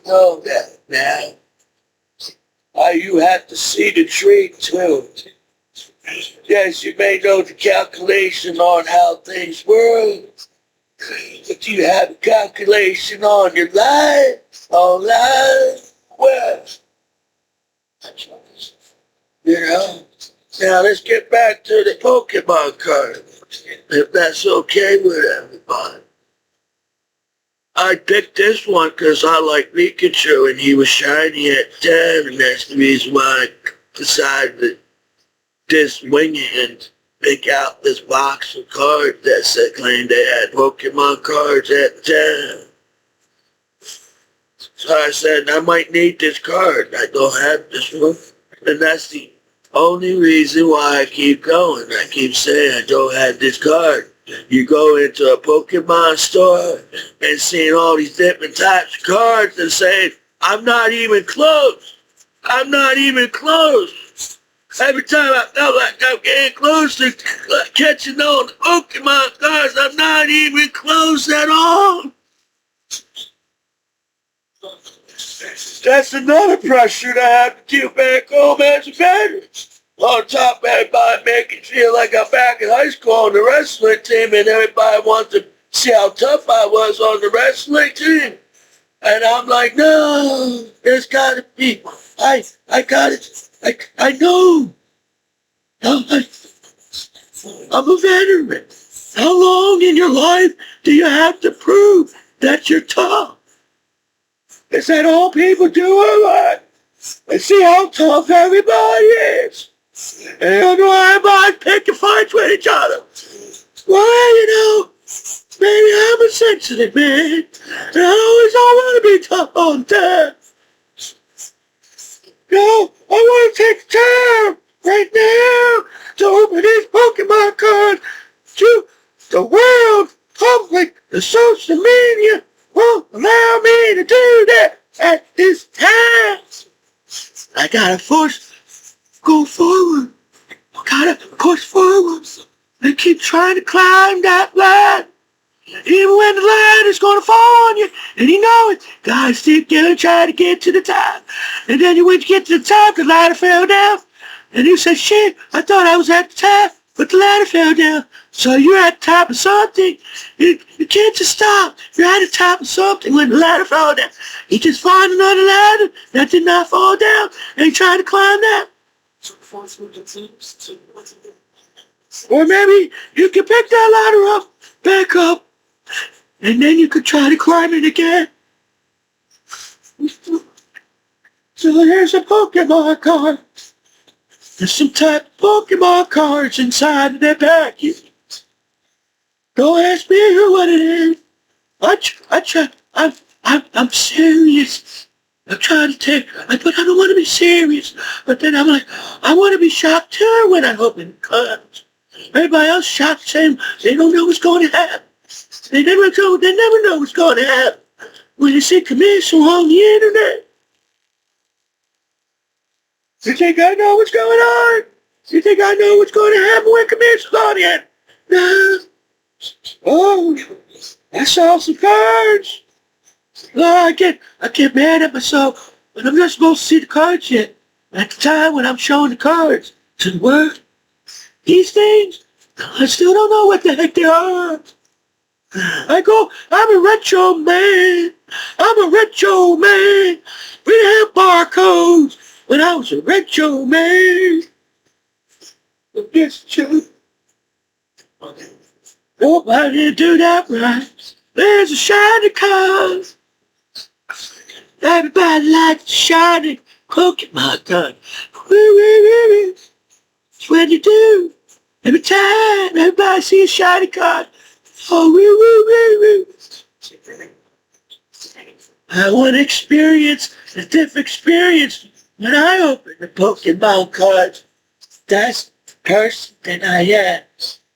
Know that now. You have to see the tree too. Yes, you may know the calculation on how things work, But you have a calculation on your life, online, well, you know. Now let's get back to the Pokemon card, if that's okay with everybody. I picked this one because I like Pikachu and he was shiny at the time, and that's the reason why I decided to just wing it and pick out this box of cards that said claimed they had Pokemon cards at the time. So I said, I might need this card. I don't have this one. And that's the only reason why I keep going. I keep saying I don't have this card. You go into a Pokemon store and seeing all these different types of cards and saying, I'm not even close. I'm not even close. Every time I felt like I'm getting close to catching all the Pokemon cards, I'm not even close at all. That's another pressure that I have to do back home as a veteran. On top of everybody making me feel like I'm back in high school on the wrestling team, and everybody wants to see how tough I was on the wrestling team. And I'm like, no, there's gotta be, I know. I'm a veteran. How long in your life do you have to prove that you're tough? Is that all people do in life? And see how tough everybody is. And you don't know everybody picking fights with each other. Well, you know, maybe I'm a sensitive man. And I always don't want to be tough all the time. No, I want to take the time right now to open these Pokemon cards to the world public. The social media won't allow me to do that at this time. I gotta go forward. I gotta push forward and keep trying to climb that ladder. Even when the ladder is gonna fall on you, and you know it, gotta keep trying to get to the top. And then when you get to the top, the ladder fell down. And you say, shit, I thought I was at the top, but the ladder fell down. So you're at the top of something. You can't just stop. You're at the top of something when the ladder fell down. You just find another ladder that did not fall down, and you try to climb that. Or maybe you can pick that ladder up, back up, and then you could try to climb it again. So here's a Pokemon card. There's some type of Pokemon cards inside of that package. Don't ask me what it is. I'm serious. I'm trying to take, but I don't want to be serious. But then I'm like, I want to be shocked too when I open cards. Everybody else shocked, saying they don't know what's going to happen. They never know what's going to happen when you see Commiso on the internet. You think I know what's going on? You think I know what's going to happen when Commiso's on the internet? No. Oh, I saw some cards. Oh, I get mad at myself when I'm not supposed to see the cards yet. At the time when I'm showing the cards to the world, these things, I still don't know what the heck they are. I'm a retro man. I'm a retro man. We didn't have barcodes when I was a retro man. Yes, true. Hope I didn't do that right. There's a shiny card. Everybody likes the shiny Pokemon card. It's what you do. Every time everybody sees a shiny card. Oh, I want to experience a different experience when I open the Pokemon cards. That's the person that I am.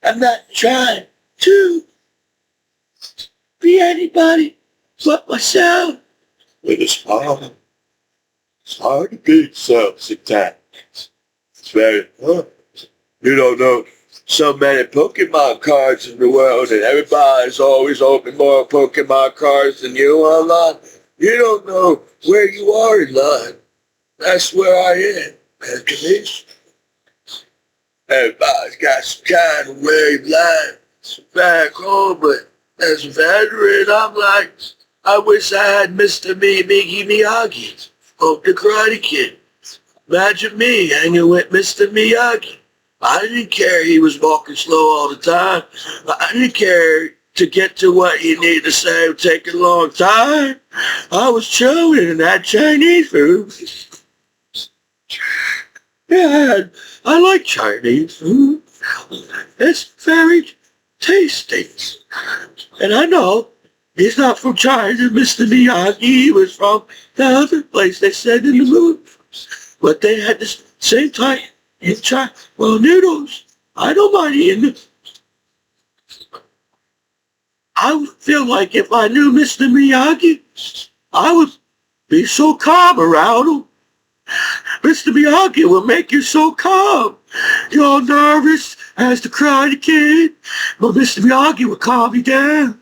I'm not trying to be anybody but myself. It's hard. It's hard to be yourself sometimes. It's very hard. You don't know so many Pokemon cards in the world, and everybody's always opening more Pokemon cards than you online. You don't know where you are in life. That's where I am, man. Commiso. Everybody's got some kind of way of life back home, but As a veteran, I'm like, I wish I had Mr. Miyagi Miyagi of the Karate Kid. Imagine me hanging with Mr. Miyagi. I didn't care he was walking slow all the time. I didn't care to get to what he needed to say would take a long time. I was chewing that Chinese food. Yeah, I like Chinese food. It's very tasty. And I know he's not from China, Mr. Miyagi. He was from the other place they said in the movie. But they had the same type in China. Well, noodles. I don't mind eating them. I feel like if I knew Mr. Miyagi, I would be so calm around him. Mr. Miyagi will make you so calm. You're all nervous as the Karate Kid, but Mr. Miyagi will calm you down.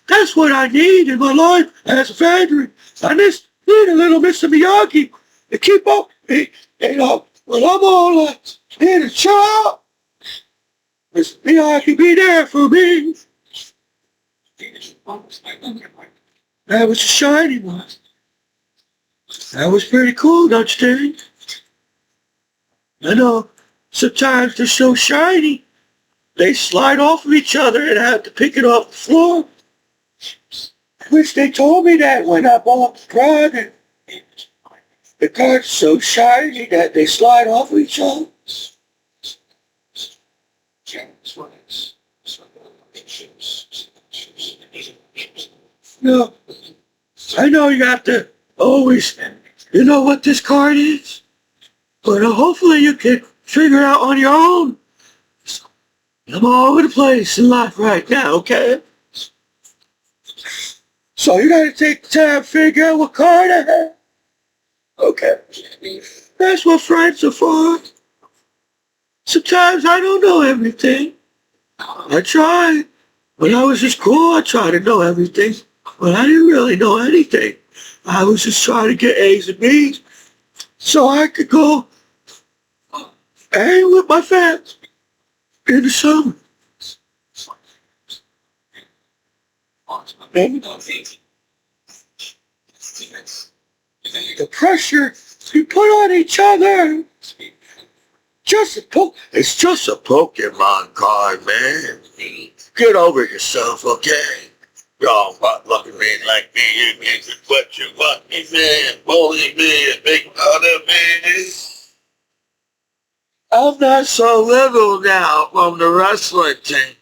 That's what I need in my life as a veteran. I just need a little Mr. Miyagi to keep up, when I'm all in a job. Mr. Miyagi be there for me. That was a shiny one. That was pretty cool, don't you think? I know, sometimes they're so shiny, they slide off of each other and I have to pick it off the floor. I wish they told me that when I bought the product. The card's so shiny that they slide off of each other. No, I know you have to always, you know what this card is, but hopefully you can figure it out on your own. I'm all over the place in life right now, okay? So you gotta take the time to figure out what card I have. Okay. That's what friends are for. Sometimes I don't know everything. I try. When I was in school, I tried to know everything, but I didn't really know anything. I was just trying to get A's and B's so I could go hang with my family in the summer. The pressure you put on each other. It's just a Pokemon card, man. Get over yourself, okay? Y'all looking at me like me, you get what you want me, man. Bully me and make fun of me. I'm not so little now from the wrestling team.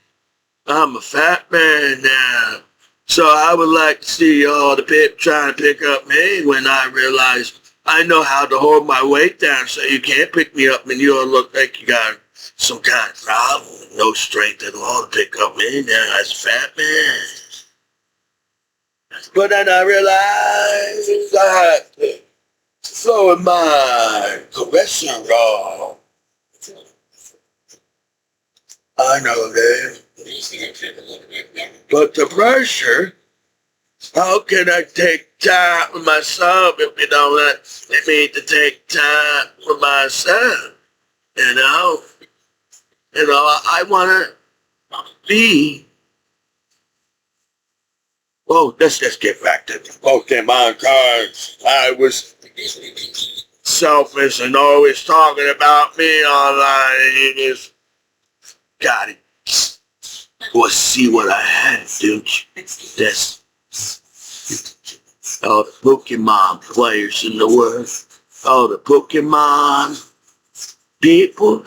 I'm a fat man now. So I would like to see all the people trying to pick up me when I realize I know how to hold my weight down so you can't pick me up and you'll look like you got some kind of problem. No strength at all to pick up me now as a fat man. But then I realized I had to lower my cholesterol. I know that. But the pressure, how can I take time with myself if you don't let me to take time with myself? You know, I want to be. Oh, let's just get back to the Pokemon cards. I was selfish and always talking about me online, and you just got it. Well, see what I had, dude. That's all the Pokemon players in the world. All the Pokemon people.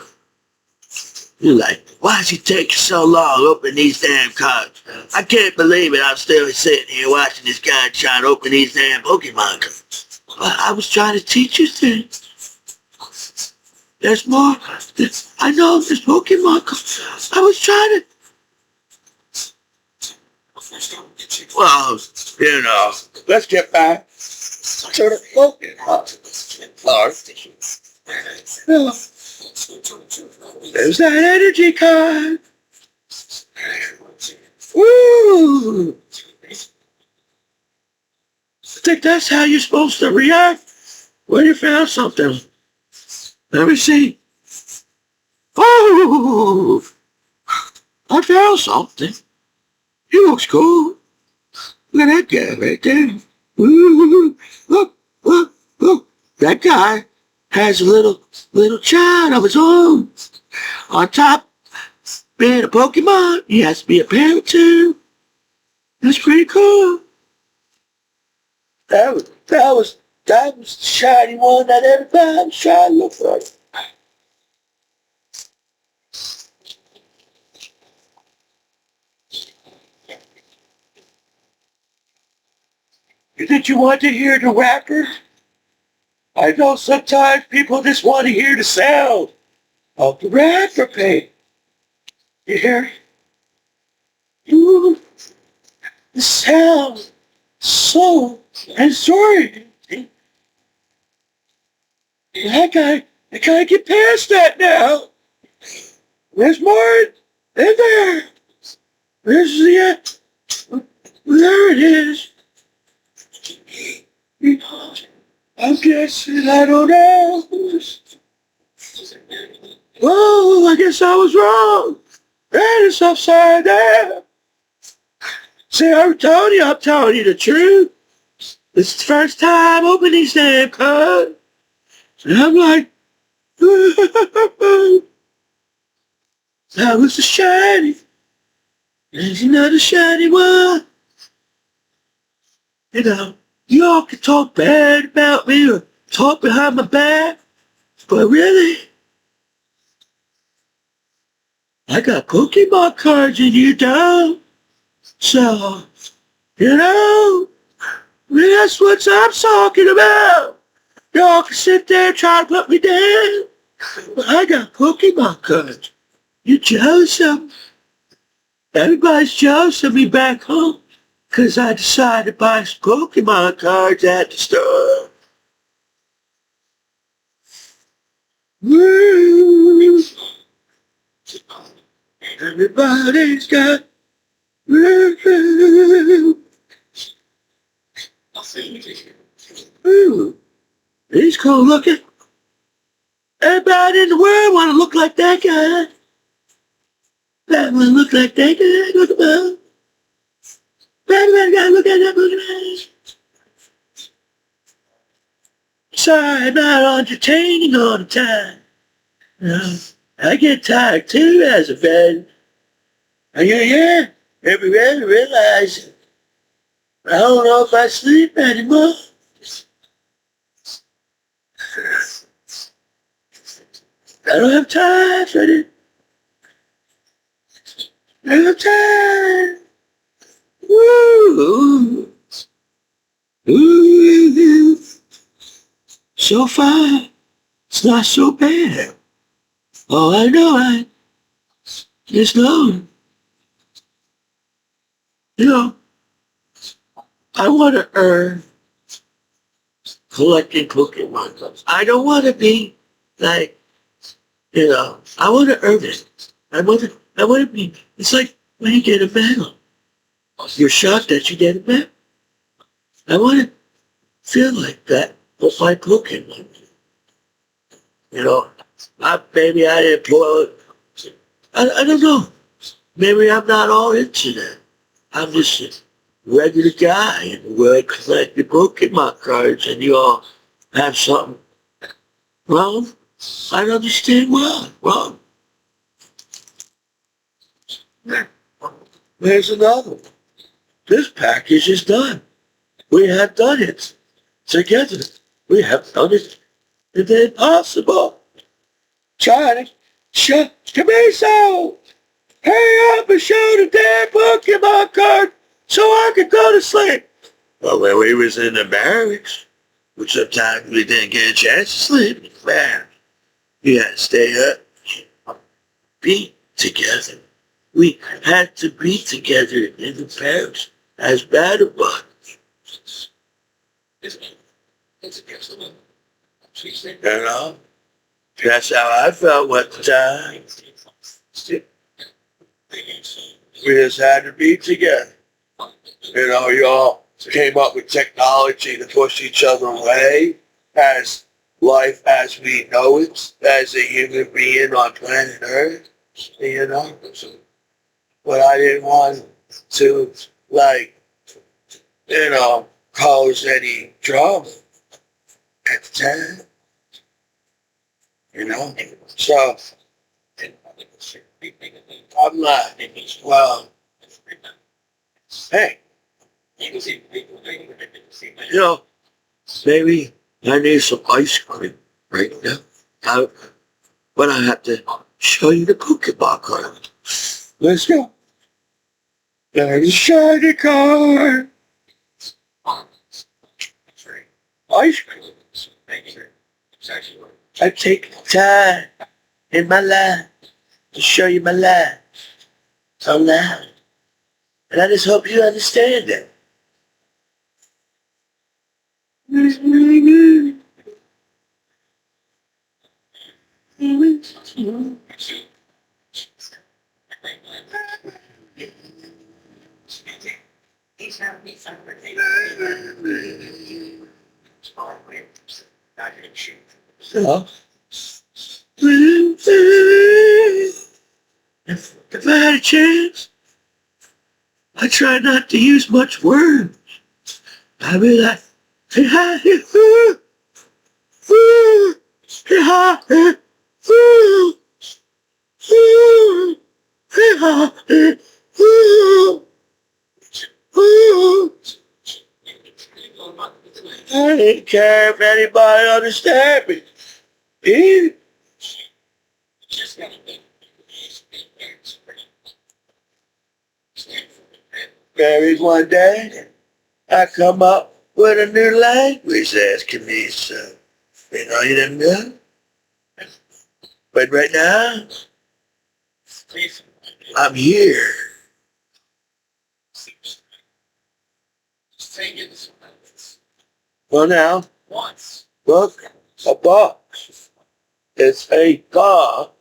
You're like, why is it taking so long to open these damn cards? I can't believe it. I'm still sitting here watching this guy trying to open these damn Pokemon cards. Well, I was trying to teach you things. There's more. I know there's Pokemon cards. I was trying to. Well, you know, let's get back to the Pokemon cards. Yeah. There's that energy card. Woo! I think that's how you're supposed to react when you found something. Let me see. Oh! I found something. He looks cool. Look at that guy right there. Ooh, look, look, look. That guy has a little child of his own. On top, being a Pokemon, he has to be a parent too. That's pretty cool. That was the shiny one that everybody was trying to look for. Did you want to hear the rapper? I know sometimes people just want to hear the sound of the rapper, babe. You hear it? Ooh, the sound so exhilarating. I gotta get past that now. There's more in there. There's there it is. I'm guessing I don't know. Whoa, I guess I was wrong. That is upside down. See, I'm telling you the truth. This is the first time opening these damn cards. And I'm like, that was the shiny. There's another shiny one. You know, y'all can talk bad about me or talk behind my back, but really, I got Pokemon cards in you, dog. So, you know, that's what I'm talking about. Y'all can sit there and try to put me down, but I got Pokemon cards. You jealous of me? Everybody's jealous of me back home because I decided to buy some Pokemon cards at the store. Woo! Everybody's got woo! Ooh, he's cool looking. Everybody in the world want to look like that guy. I want to look like that guy. Look about. Everybody got to look at that Pokemon. Sorry, I'm not entertaining all the time. You know, I get tired too as a vet. And yeah, everybody realizes I don't know if I sleep anymore. I don't have time for this. I don't have time. Woo! Ooh! So far, it's not so bad. Oh, I know, I just know. You know, I want to earn collecting Pokemon cards. I don't want to be like, you know, I want to earn it. I want to be, it's like when you get a medal. You're shocked that you get a medal. I want to feel like that with my Pokemon. You know, maybe I didn't pull it. I don't know. Maybe I'm not all into that. I'm just a regular guy in the world collecting Pokemon cards and you all have something wrong. I don't understand why. Wrong. There's another one. This package is done. We have done it together. We have done it. It's impossible. Try to shut Commiso. Hurry up and show the damn Pokemon card so I could go to sleep. Well, when we was in the barracks, which sometimes we didn't get a chance to sleep, man, we had to stay up, be together. We had to be together in the barracks as battle buddies. You know, that's how I felt at the time. We just had to be together. You know, y'all came up with technology to push each other away as life as we know it, as a human being on planet Earth, you know. But I didn't want to, like, cause any drama at the time, So, I'm like, well, hey, maybe I need some ice cream right now. But I have to show you the Pokemon card. Let's go. There's a shiny card. Ice cream. I take the time in my life to show you my life. So loud. And I just hope you understand it. So, if I had a chance, I try not to use much words. I'd be like, hey, hi, hey, hi, hey, I didn't care if anybody understand me. Maybe one day I come up with a new language that's Commiso. You didn't know? But right now, I'm here. Well now, look, a box. It's a car.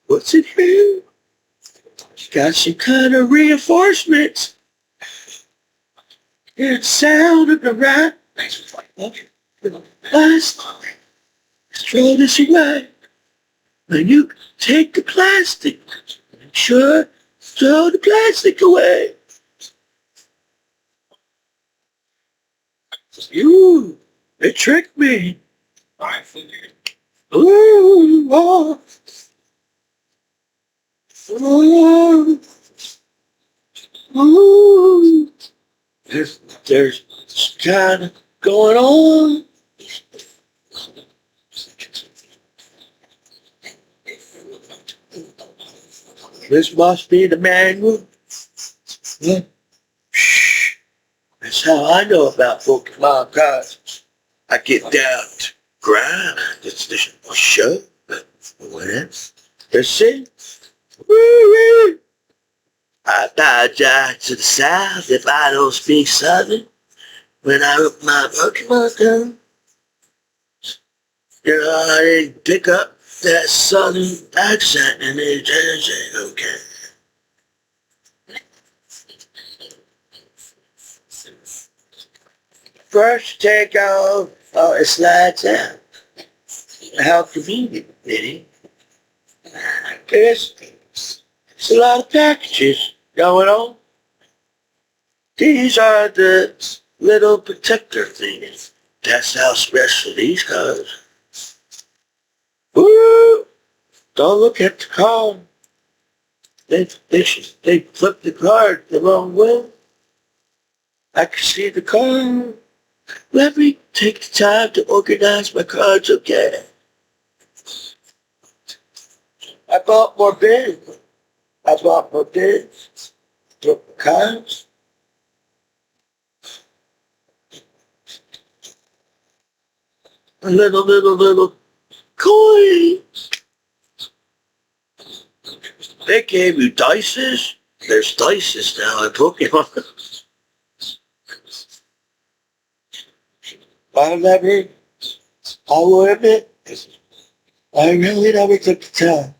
What's in here? Got some kind of reinforcements. It's sound of the right. Let's throw this away. When you take the plastic, make sure throw the plastic away. You, they tricked me. Ooh, oh. Ooh. Ooh. There's kind of going on. This must be the manual. Yeah. Shh. That's how I know about Pokemon cards. I get down to grind. It's the show. Let's see. Woo-wee. I apologize to the South if I don't speak Southern. When I open my Pokemon card, I didn't pick up that Southern accent and it just ain't okay. First, take off, it slides out. How convenient, Diddy. It's a lot of packages going on. These are the little protector things. That's how special these cards. Woo! Don't look at the card. They flipped the card the wrong way. I can see the card. Let me take the time to organize my cards, okay? I bought more bins. Flip the cards. A little coins. They gave you dices. There's dices now in Pokemon. I will admit, I really never took the time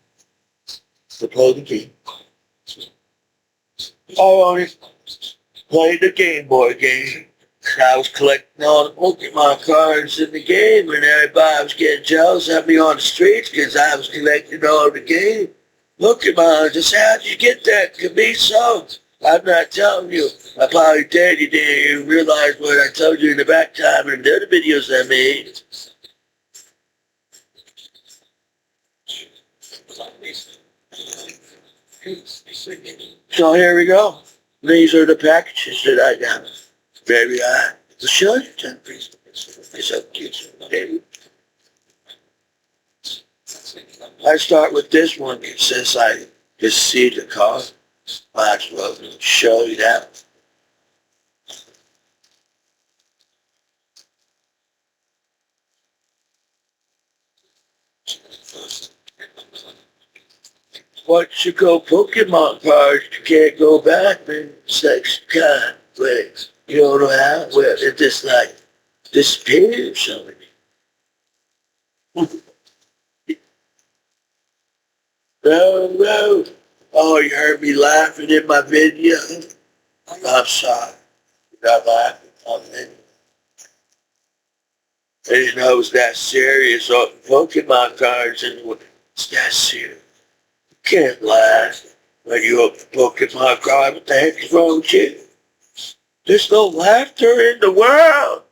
to play the game. I only played the Game Boy game. I was collecting all the Pokemon cards in the game, and everybody was getting jealous of me on the streets because I was collecting all the game. Pokemon, just how'd you get that, Commiso? I'm not telling you. I probably did. You didn't even realize what I told you in the back time in the other videos I made. So here we go. These are the packages that I got. Baby, I will show you. It's so cute, baby. I start with this one since I just see the car. Might as well show you that. Once you go Pokemon cards, you can't go back, man. It's like kind of ways. You don't know how. Well, it just like disappears on me. No. Oh, you heard me laughing in my video? I'm sorry. Not laughing on it. I didn't know it was that serious. Pokemon cards and it's that serious. You can't laugh when you open a Pokemon card. What the heck is wrong with you? There's no laughter in the world.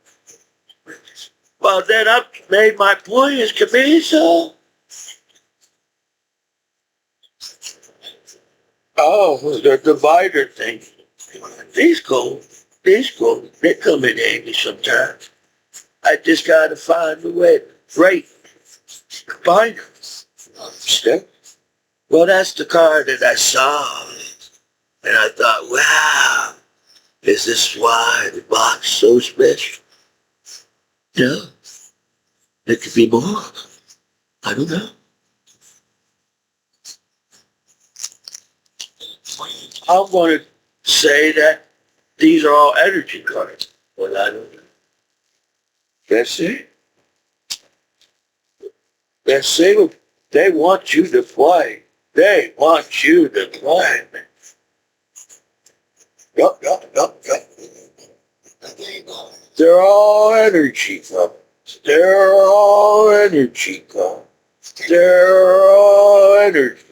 Well, then I've made my point as Commiso. Oh, the divider thing. These cool. They come in handy sometimes. I just gotta find a way to break, combine them. Well, that's the card that I saw. And I thought, wow, is this why the box is so special? No, there could be more. I don't know. I'm going to say that these are all energy cards. Well, I don't know. That's it. That's it. They want you to play. They want you to play. Yup. They're all energy cards. They're all energy cards. They're all energy.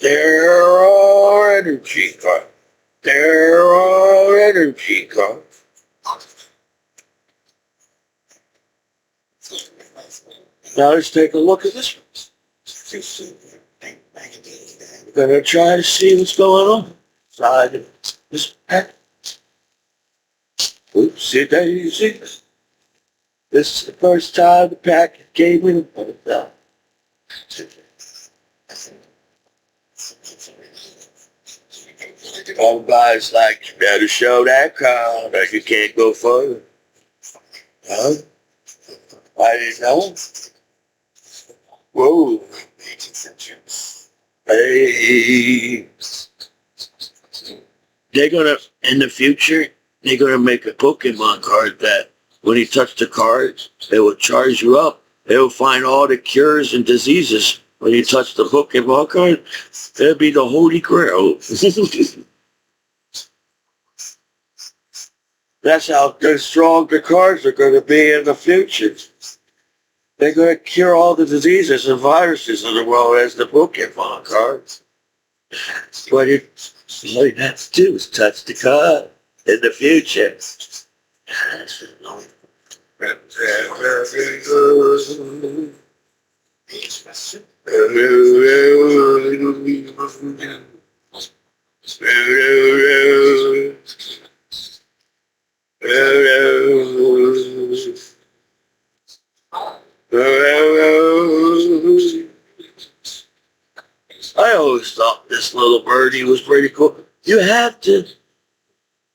They're all energy cards. They're all energy cards. Now let's take a look at this one. We're going to try to see what's going on inside this pack. Oopsie daisy. This is the first time the packet came in. Everybody's like, you better show that card or you can't go further. Huh? I didn't know. Whoa. Hey. They're gonna, in the future, they're gonna make a Pokemon card that when you touch the cards, it will charge you up. It will find all the cures and diseases. When you touch the Pokemon card, it'll be the holy grail. That's how strong the cards are going to be in the future. They're going to cure all the diseases and viruses in the world as the Pokemon cards. What you have to do is touch the card in the future. I always thought this little birdie was pretty cool. You have to,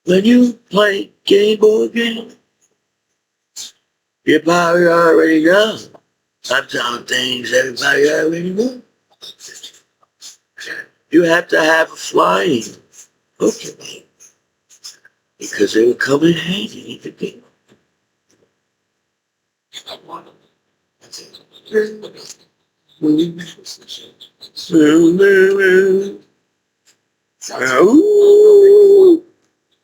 when you play Game Boy games, you probably already know. I'm telling things everybody already know. You have to have a flying Pokemon because they will come in handy in the game.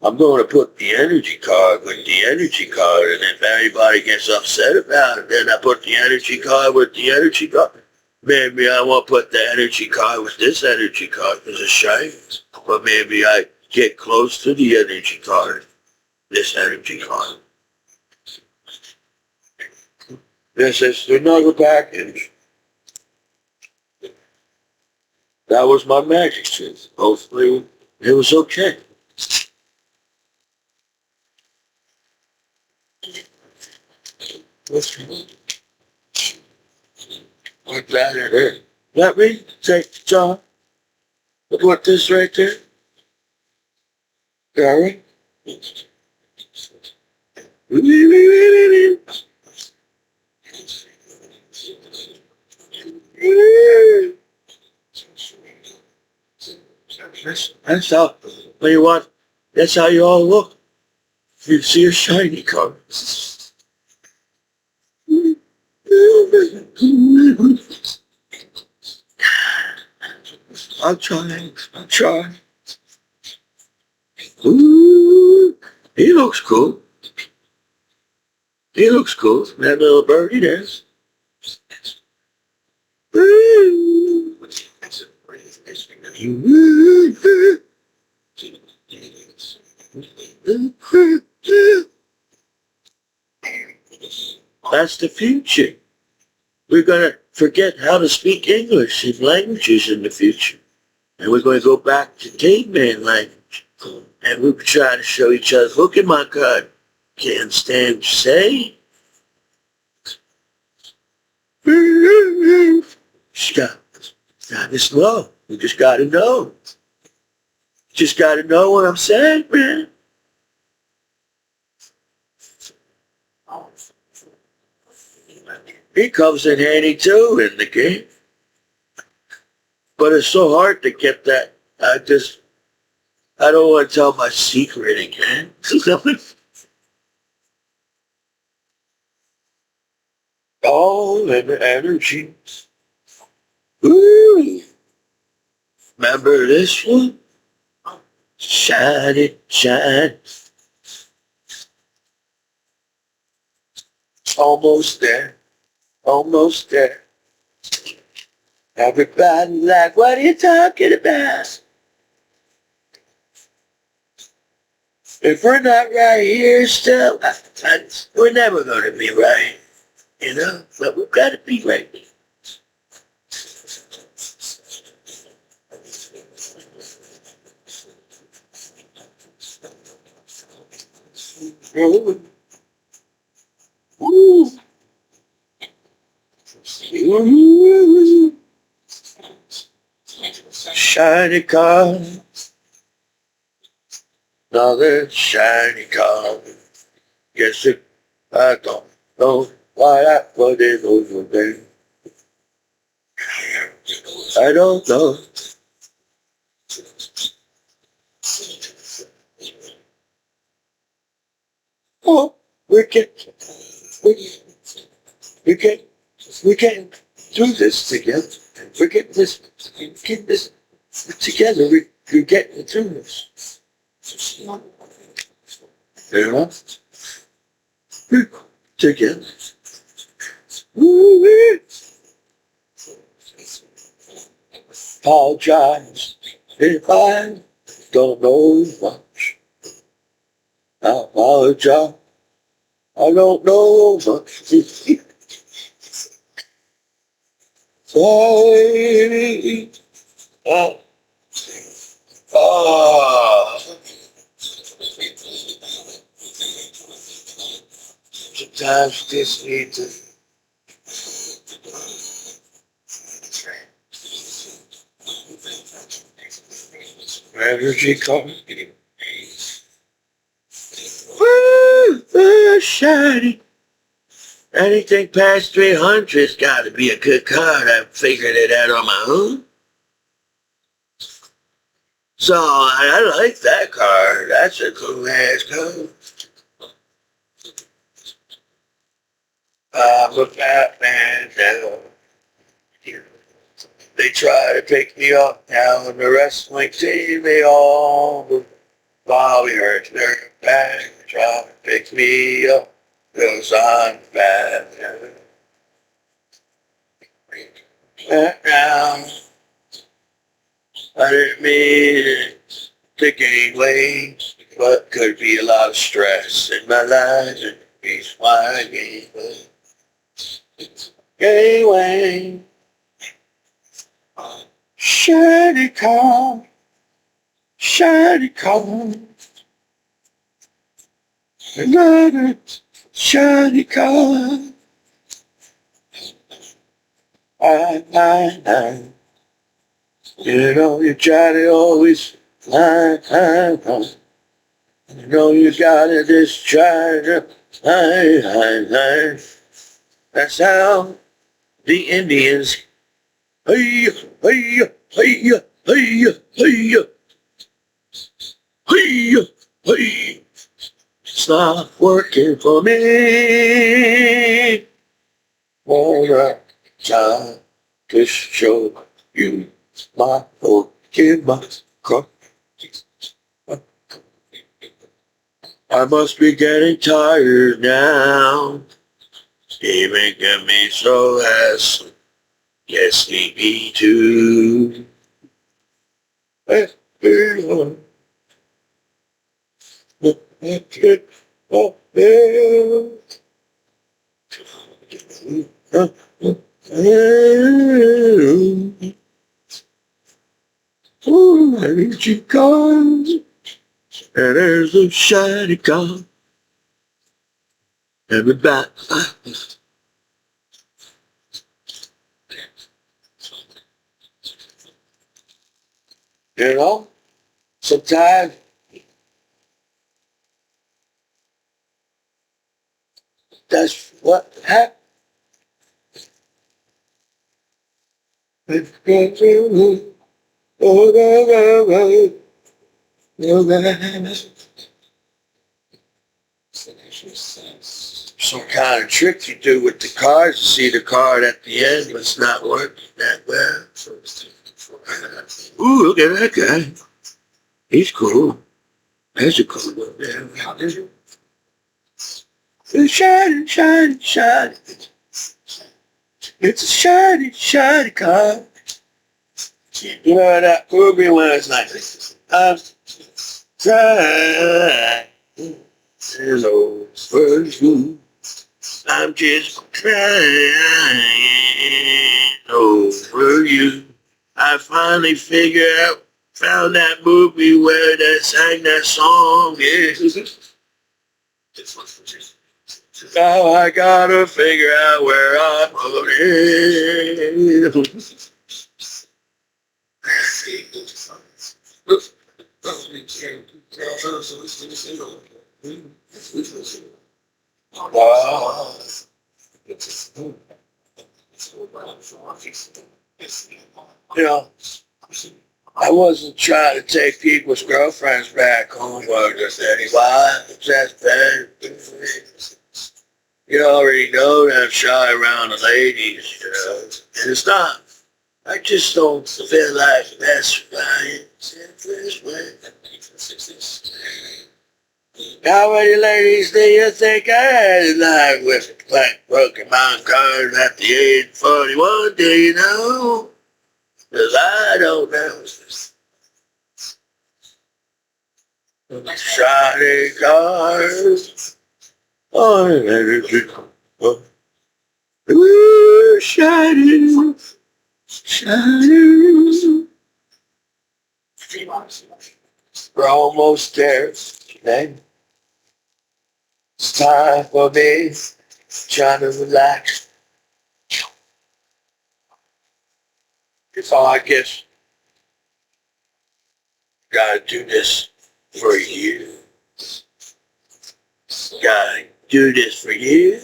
I'm going to put the energy card with the energy card, and if anybody gets upset about it, then I put the energy card with the energy card. Maybe I won't put the energy card with this energy card because it's shiny. But maybe I get close to the energy card. This energy card. This is another package. That was my magic trick. Hopefully it was okay. I'm glad it is. Let me take the job. Put this right there. Gary. That's how, when you want, that's how you all look. You see a shiny car. I'm trying. Ooh, he looks cool. That little birdie there. That's the future. We're going to forget how to speak English and languages in the future. And we're going to go back to caveman language. And we're trying to show each other, look at my card. Can't stand to say. Just got to slow. You just got to know. Just got to know what I'm saying, man. He comes in handy too in the game. But it's so hard to get that. I don't want to tell my secret again. All in the energy. Ooh. Remember this one? Shine it, shine. Almost there. Almost there. Everybody like, what are you talking about? If we're not right here still, we're never going to be right. You know? But we've got to be right. Ooh. Ooh. Ooh. Shiny car. Another shiny car. Guess it, I don't know why I put it over there. I don't know. Oh, we can do this together. We're getting this together. We're getting through this. You know? Together. Woo-wee. Apologize if I don't know much. I apologize. I don't know much. Sorry. Sometimes you just need to energy coming. Woo, shiny. Anything past 300's got to be a good card. I figured it out on my own. So I like that card. That's a cool ass card. I'm a Batman now. They try to pick me up now in the wrestling team. They all Bobby hurts their back. Try to pick me up. Cause I'm Batman. Now, I didn't mean it to gain weight, but could be a lot of stress in my life, and it's why I gain weight. Gain weight. Shiny car, shiny car, another shiny car. I. You know you try to always lie. You know you gotta just try to lie. That's how the Indians. Hey, hey, hey, hey, hey, hey, hey. It's not working for me. All right, time to show you my Pokemon card. I must be getting tired now. Even Commiso has get sleepy too. Ooh, there she comes, and there's a shiny car. Everybody, you know, sometimes that's what happens. Some kind of trick you do with the card. You see the card at the end, but it's not working that well. Ooh, look at that guy. He's cool. That's a cool one. It's shiny, shiny, shiny. It's a shiny, shiny card. You know that movie when it's like, I'm trying. Hello, for you. I'm just crying over you. I finally found that movie where they sang that song. Yeah. Now I gotta figure out where I'm going. You know, I wasn't trying to take people's girlfriends back home or just any wives. That's bad. You already know that I'm shy around the ladies, you know. And it's not. I just don't feel like that's right. How many ladies do you think I had in life with like Pokemon cards at the age of 41? Do you know? Because I don't know. Shiny cars. Oh, ooh, shiny, shiny. We're almost there. Okay? It's time for me. Trying to relax. So I guess gotta do this for you. Gotta do this for you.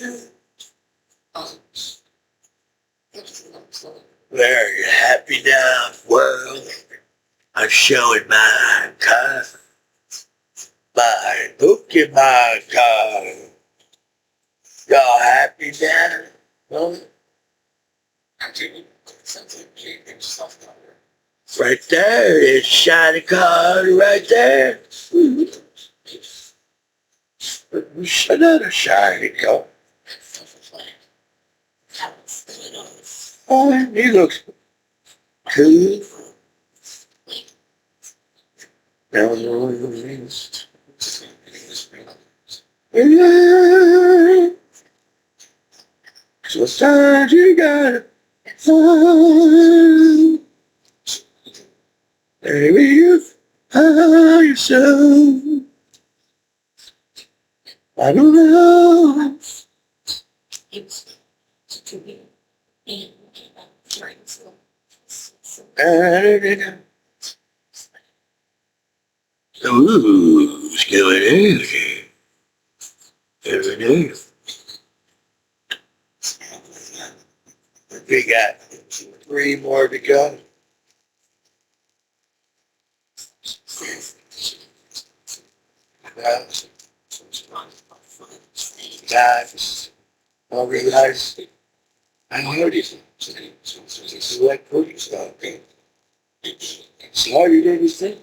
Very happy now, world. I'm showing my card. My Pokemon card. Y'all happy now? Huh? Right there, it's shiny card right there. Another shiny card. Oh, he looks cool. Sometimes you gotta find, maybe you find yourself. I don't know. Ooh, it's going in. Every day. We got 3 more to go. Guys, I realize I heard it. It's like cooking stuff. It's harder than you think.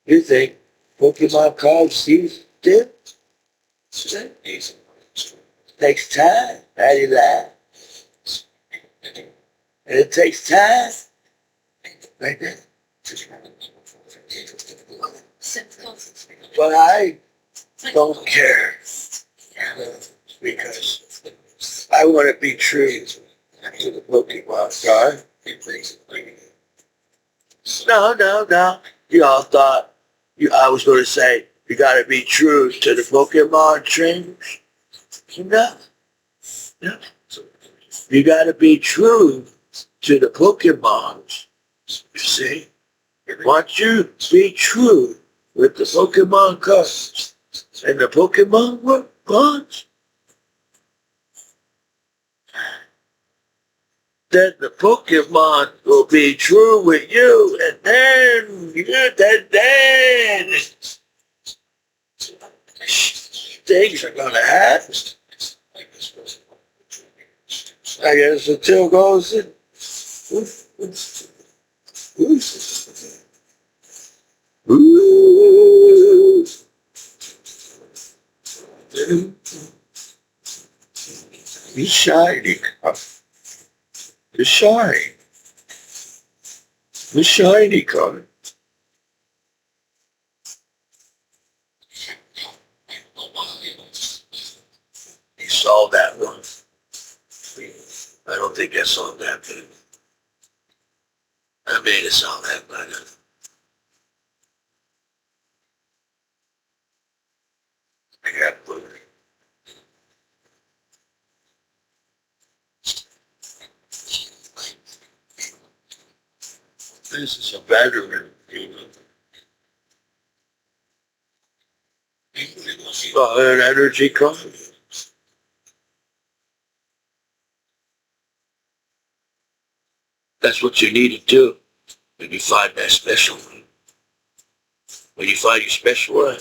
You think Pokemon cards seems dead? Takes time. How do you lie? And it takes time. Like that. But I don't care. Because I want to be true to the Pokemon card. No. You all thought I was going to say you got to be true to the Pokemon trainers. No. You got to be true to the Pokemons. You see? Once you be true with the Pokemon cards and the Pokemon cards, then the Pokemon will be true with you, and then things are gonna happen. I guess the tail goes in. Ooh. He's shiny. The shiny card. He saw that one. I don't think I saw that one. I made it sound that better. I got blue. This is a veteran, you know. An energy card. That's what you need to do when you find that special one. When you find your special one,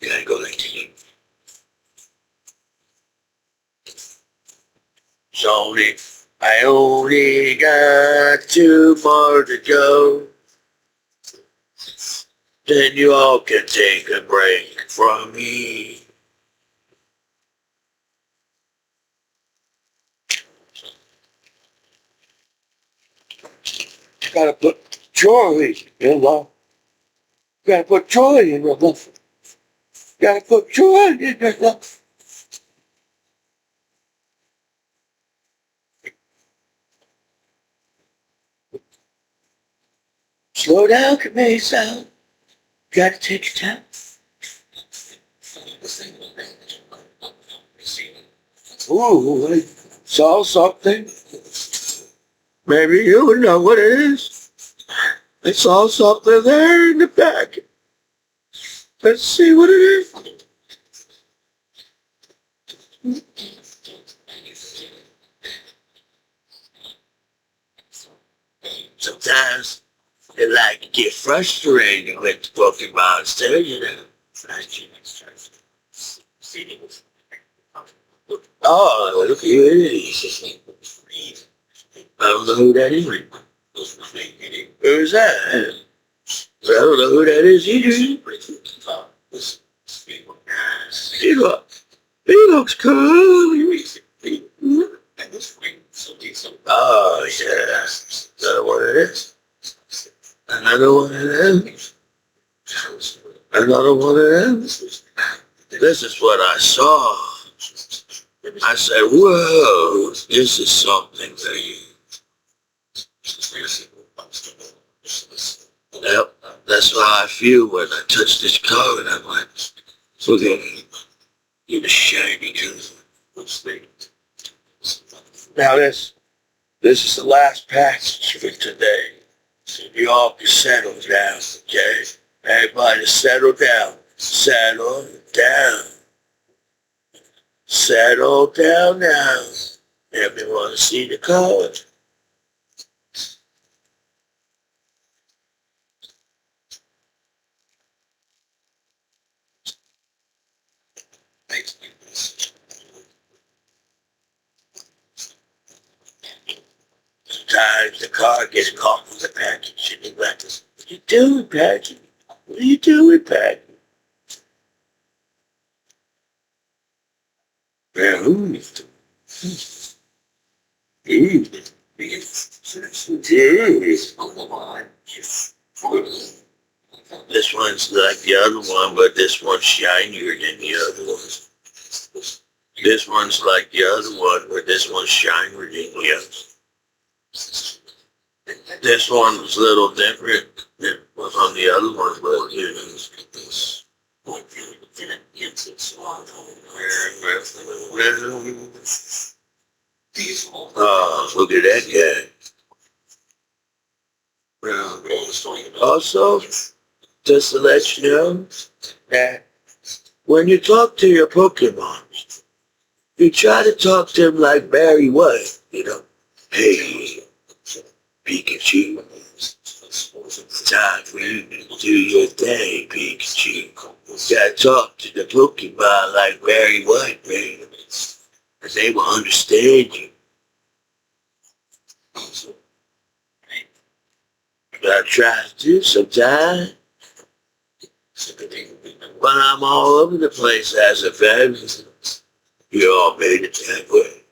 you gotta go like that. I only got 2 more to go. Then you all can take a break from me. You gotta put joy in love. You gotta put joy in your love. You gotta put joy in your love. Slow down, Commiso. You gotta take your time. Ooh, I saw something. Maybe you would know what it is. I saw something there in the back. Let's see what it is. Sometimes they like to get frustrated with the Pokemon too, you know. Oh, look at you. I don't know who that is. Who's that? I don't know who that is either. He looks cool. Oh, yeah. Another one of this. Another one of them. Another one of them. This is what I saw. I said, whoa, this is something that yep, that's how I feel when I touch this car and I'm like, look at it. It's shiny. Now this is the last package for today. So you all can settle down, okay? Everybody settle down. Settle down. Settle down now. Everyone see the code. Sometimes the car gets caught with the package and you're like, what are you doing, package? What are you doing, package? Man, this one's like the other one, but this one's shinier than the other one. This one's like the other one, but this one's shinier than the other. This one's a little different than what's on the other one, but you know. Oh, look at that guy. Also, just to let you know that when you talk to your Pokemon, you try to talk to them like Barry White, you know. Hey, Pikachu, it's time for you to do your thing, Pikachu. You gotta talk to the Pokemon like Barry White, man. Because they will understand you. But I try to do sometimes. But I'm all over the place as a veteran. You all made it that way.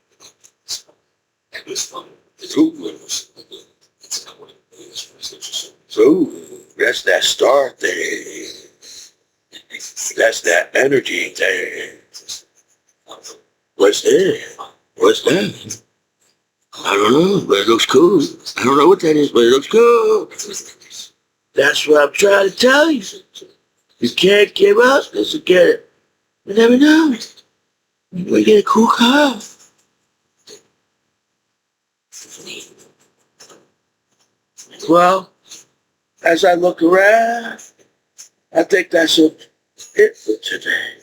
Ooh, that's that star thing. That's that energy thing. What's that? What's that? I don't know, but it looks cool. I don't know what that is, but it looks cool. That's what I'm trying to tell you. You can't give up unless you get it. You never know. We get a cool car. Well, as I look around, I think that's it for today.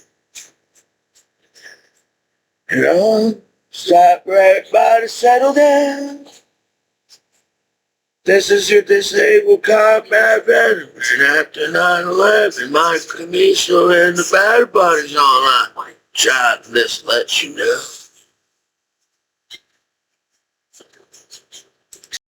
You know, stop right by to settle down. This is your disabled combat veteran after 9/11. My Commiso and the battle buddies online. Try this, let you know.